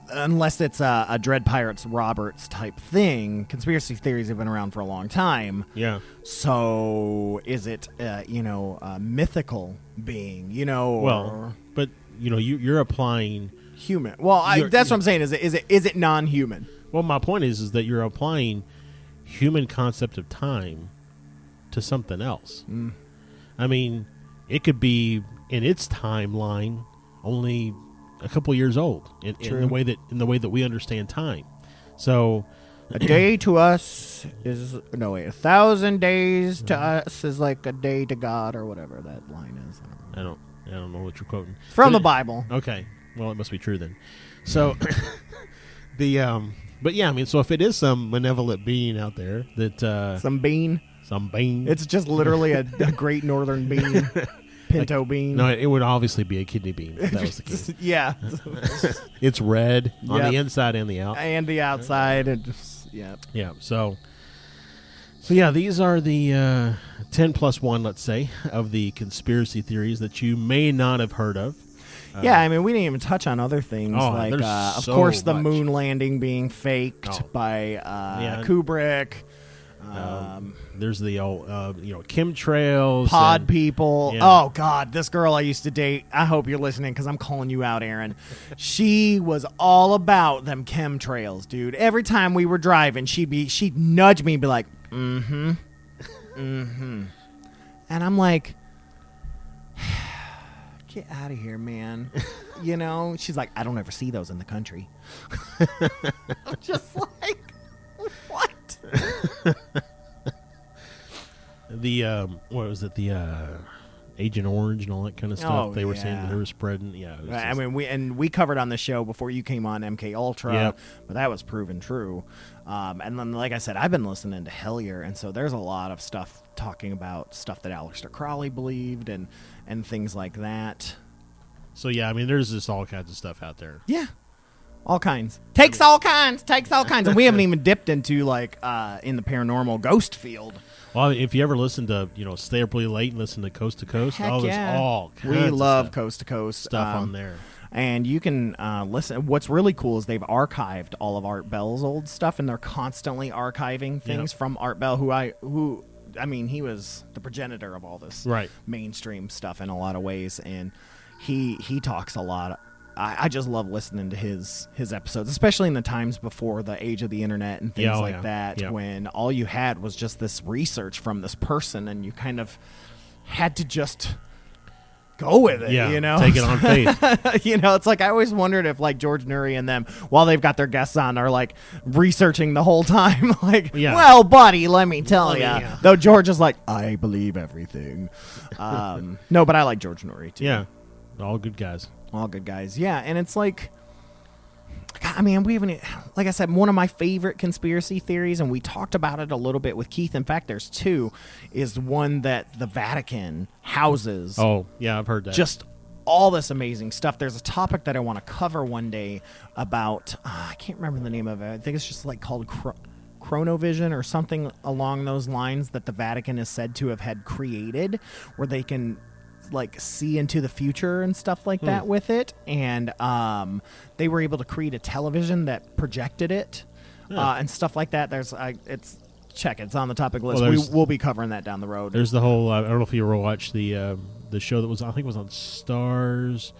Speaker 5: unless it's a Dread Pirates Roberts type thing, conspiracy theories have been around for a long time.
Speaker 1: Yeah.
Speaker 5: So is it, a mythical being,
Speaker 1: Well, but, you're applying...
Speaker 5: human. Well, that's what I'm saying. Is it non-human?
Speaker 1: Well, my point is that you're applying human concept of time to something else. I mean, it could be in its timeline only a couple years old in the way that we understand time. So
Speaker 5: a day to us is 1,000 days to us is like a day to God, or whatever that line is.
Speaker 1: I don't know what you're quoting
Speaker 5: from the Bible.
Speaker 1: Okay, well, it must be true then. So but yeah, I mean, so if it is some malevolent being out there that
Speaker 5: some bean, it's just literally a great northern bean, pinto bean.
Speaker 1: No, it would obviously be a kidney bean if that was the case.
Speaker 5: Yeah,
Speaker 1: it's red on the inside and the
Speaker 5: outside, and just yeah.
Speaker 1: So yeah, these are the 10 plus 1, let's say, of the conspiracy theories that you may not have heard of.
Speaker 5: Yeah, I mean, we didn't even touch on other things like, of course, the moon landing being faked by Kubrick.
Speaker 1: There's the old, chemtrails,
Speaker 5: pod people. Yeah. Oh God, this girl I used to date. I hope you're listening because I'm calling you out, Aaron. She was all about them chemtrails, dude. Every time we were driving, she'd nudge me and be like, and I'm like, get out of here, man. She's like, I don't ever see those in the country. I'm just like, what?
Speaker 1: What was it? The Agent Orange and all that kind of stuff. They were saying that they were spreading. Yeah,
Speaker 5: I mean, we covered on the show before you came on MK Ultra, but that was proven true. And then, like I said, I've been listening to Hellier, and so there's a lot of stuff talking about stuff that Aleister Crowley believed and things like that.
Speaker 1: So yeah, I mean, there's just all kinds of stuff out there.
Speaker 5: Yeah. All kinds. Takes all kinds. And we haven't even dipped into, like, in the paranormal ghost field.
Speaker 1: Well, if you ever listen to, stay up really late and listen to Coast to Coast, there's all kinds
Speaker 5: we love
Speaker 1: of
Speaker 5: Coast to Coast
Speaker 1: stuff on there.
Speaker 5: And you can listen. What's really cool is they've archived all of Art Bell's old stuff, and they're constantly archiving things from Art Bell, who I mean, he was the progenitor of all this mainstream stuff in a lot of ways, and he talks a lot. I just love listening to his episodes, especially in the times before the age of the internet and things like that, when all you had was just this research from this person, and you kind of had to just go with it,
Speaker 1: Yeah,
Speaker 5: you know?
Speaker 1: take it on faith.
Speaker 5: You know, it's like I always wondered if like George Noory and them, while they've got their guests on, are like researching the whole time. Like,
Speaker 1: Yeah.
Speaker 5: well, buddy, let me tell you.
Speaker 1: yeah.
Speaker 5: Though George is like, I believe everything. No, but I like George Noory too.
Speaker 1: Yeah, all good guys.
Speaker 5: All good guys. Yeah, and it's like, God, I mean, we haven't, like I said, one of my favorite conspiracy theories, and we talked about it a little bit with Keith. In fact, there's two, is one that the Vatican houses.
Speaker 1: Oh, yeah, I've heard that.
Speaker 5: Just all this amazing stuff. There's a topic that I want to cover one day about, I can't remember the name of it. I think it's just like called Chronovision or something along those lines that the Vatican is said to have had created, where they can like see into the future and stuff like that with it. And they were able to create a television that projected it and stuff like that. There's it's on the topic list.
Speaker 1: Well,
Speaker 5: We'll be covering that down the road.
Speaker 1: There's the whole, I don't know if you ever watched the show that was, I think it was on Stars,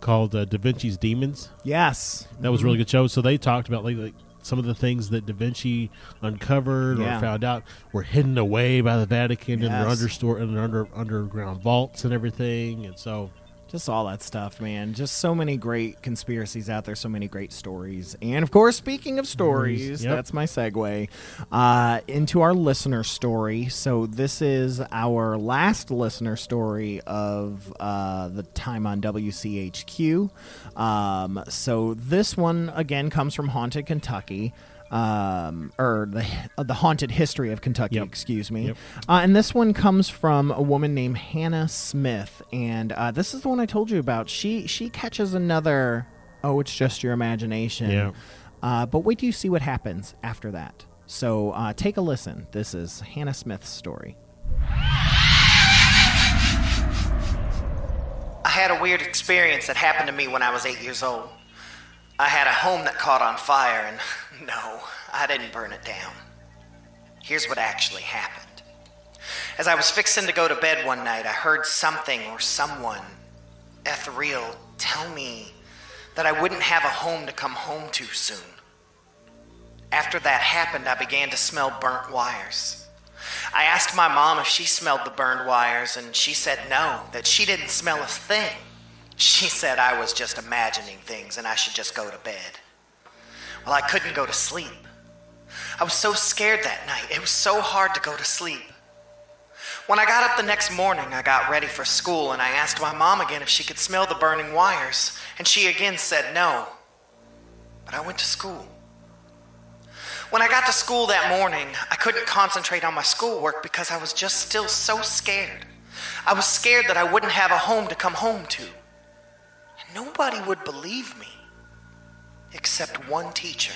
Speaker 1: called Da Vinci's Demons.
Speaker 5: Yes.
Speaker 1: That was a really good show. So they talked about like some of the things that Da Vinci uncovered or found out were hidden away by the Vatican in their underground vaults and everything. And so
Speaker 5: just all that stuff, man. Just so many great conspiracies out there, so many great stories. And, of course, speaking of stories, that's my segue into our listener story. So this is our last listener story of the time on WCHQ. So this one, again, comes from Haunted Kentucky. Or the haunted history of Kentucky, excuse me. And this one comes from a woman named Hannah Smith, and this is the one I told you about. She catches another, oh, it's just your imagination. But wait till you see what happens after that. So take a listen. This is Hannah Smith's story.
Speaker 4: I had a weird experience that happened to me when I was 8 years old. I had a home that caught on fire, and no, I didn't burn it down. Here's what actually happened. As I was fixing to go to bed one night, I heard something or someone, ethereal, tell me that I wouldn't have a home to come home to soon. After that happened, I began to smell burnt wires. I asked my mom if she smelled the burned wires, and she said no, that she didn't smell a thing. She said I was just imagining things and I should just go to bed. Well, I couldn't go to sleep. I was so scared that night. It was so hard to go to sleep. When I got up the next morning, I got ready for school and I asked my mom again if she could smell the burning wires, and she again said no. But I went to school. When I got to school that morning, I couldn't concentrate on my schoolwork because I was just still so scared. I was scared that I wouldn't have a home to come home to. Nobody would believe me, except one teacher.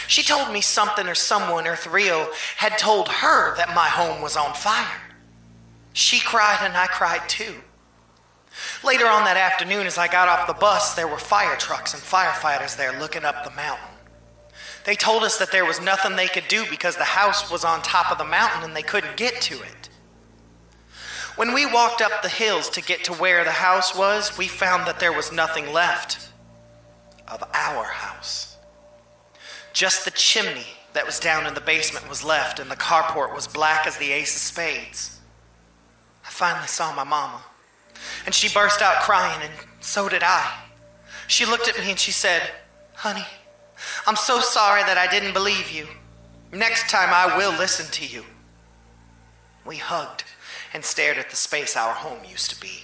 Speaker 4: She told me something or someone ethereal had told her that my home was on fire. She cried and I cried too. Later on that afternoon, as I got off the bus, there were fire trucks and firefighters there looking up the mountain. They told us that there was nothing they could do because the house was on top of the mountain and they couldn't get to it. When we walked up the hills to get to where the house was, we found that there was nothing left of our house. Just the chimney that was down in the basement was left, and the carport was black as the ace of spades. I finally saw my mama, and she burst out crying, and so did I. She looked at me and she said, "Honey, I'm so sorry that I didn't believe you. Next time I will listen to you." We hugged and stared at the space our home used to be.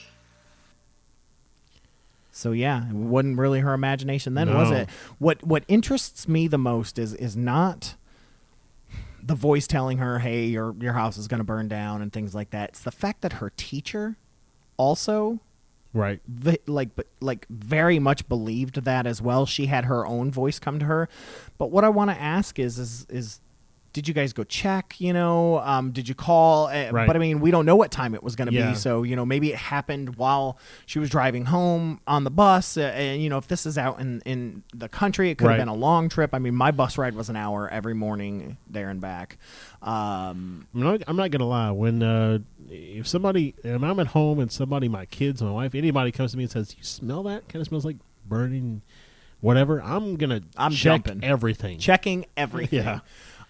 Speaker 5: So yeah, it wasn't really her imagination then, was it? What interests me the most is not the voice telling her, "Hey, your house is going to burn down" and things like that. It's the fact that her teacher also very much believed that as well. She had her own voice come to her. But what I want to ask is did you guys go check, did you call?
Speaker 1: Right.
Speaker 5: But I mean, we don't know what time it was going to be. So, maybe it happened while she was driving home on the bus. And, if this is out in the country, it could have been a long trip. I mean, my bus ride was an hour every morning there and back.
Speaker 1: I'm not going to lie. When if I'm at home and my kids, my wife, anybody comes to me and says, "You smell that? Kind of smells like burning whatever," I'm check
Speaker 5: jumping.
Speaker 1: everything.
Speaker 5: Checking everything.
Speaker 1: Yeah.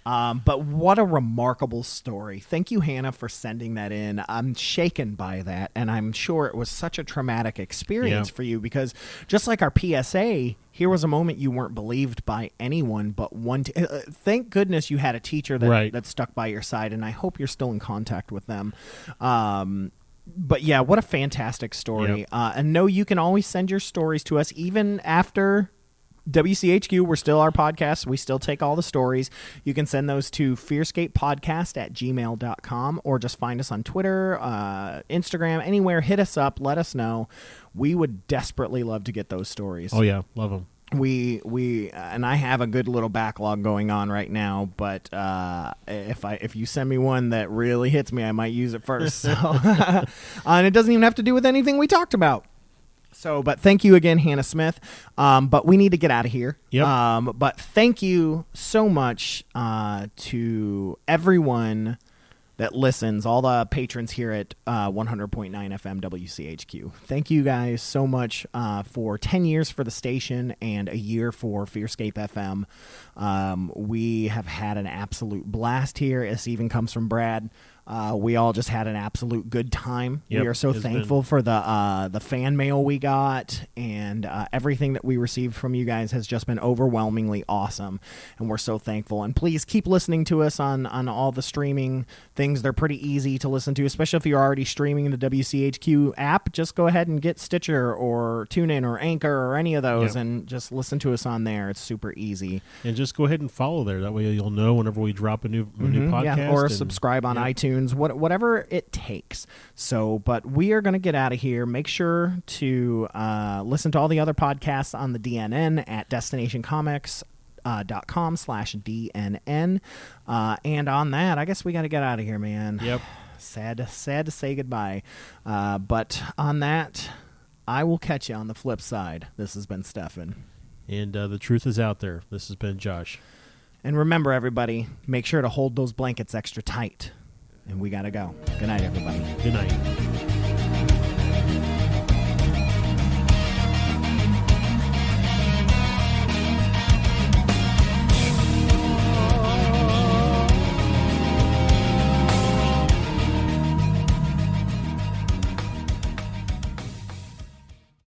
Speaker 5: But what a remarkable story. Thank you, Hannah, for sending that in. I'm shaken by that, and I'm sure it was such a traumatic experience for you because just like our PSA, here was a moment you weren't believed by anyone but one. Thank goodness you had a teacher that stuck by your side, and I hope you're still in contact with them. But yeah, what a fantastic story. And no, you can always send your stories to us even after WCHQ. We're still our podcast. We still take all the stories. You can send those to fearscapepodcast@gmail.com or just find us on Twitter, Instagram, anywhere. Hit us up. Let us know. We would desperately love to get those stories.
Speaker 1: Oh, yeah. Love them.
Speaker 5: We and I have a good little backlog going on right now, but if you send me one that really hits me, I might use it first. So, and it doesn't even have to do with anything we talked about. So, but thank you again, Hannah Smith. But we need to get out of here.
Speaker 1: Yep.
Speaker 5: But thank you so much to everyone that listens, all the patrons here at 100.9 FM WCHQ. Thank you guys so much for 10 years for the station and a year for FearScape FM. We have had an absolute blast here. This even comes from Brad. We all just had an absolute good time.
Speaker 1: Yep,
Speaker 5: we are so thankful for the fan mail we got, and everything that we received from you guys has just been overwhelmingly awesome, and we're so thankful. And please keep listening to us on all the streaming things. They're pretty easy to listen to, especially if you're already streaming the WCHQ app. Just go ahead and get Stitcher or TuneIn or Anchor or any of those, and just listen to us on there. It's super easy.
Speaker 1: And just go ahead and follow there. That way you'll know whenever we drop a new podcast.
Speaker 5: Or subscribe on iTunes. Whatever it takes. So, but we are going to get out of here. Make sure to listen to all the other podcasts on the DNN at destinationcomics.com/DNN. And on that, I guess we got to get out of here, man.
Speaker 1: Yep.
Speaker 5: Sad to say goodbye. But on that, I will catch you on the flip side. This has been Stefan.
Speaker 1: And the truth is out there. This has been Josh.
Speaker 5: And remember, everybody, make sure to hold those blankets extra tight. And we got to go. Good night, everybody.
Speaker 1: Good night.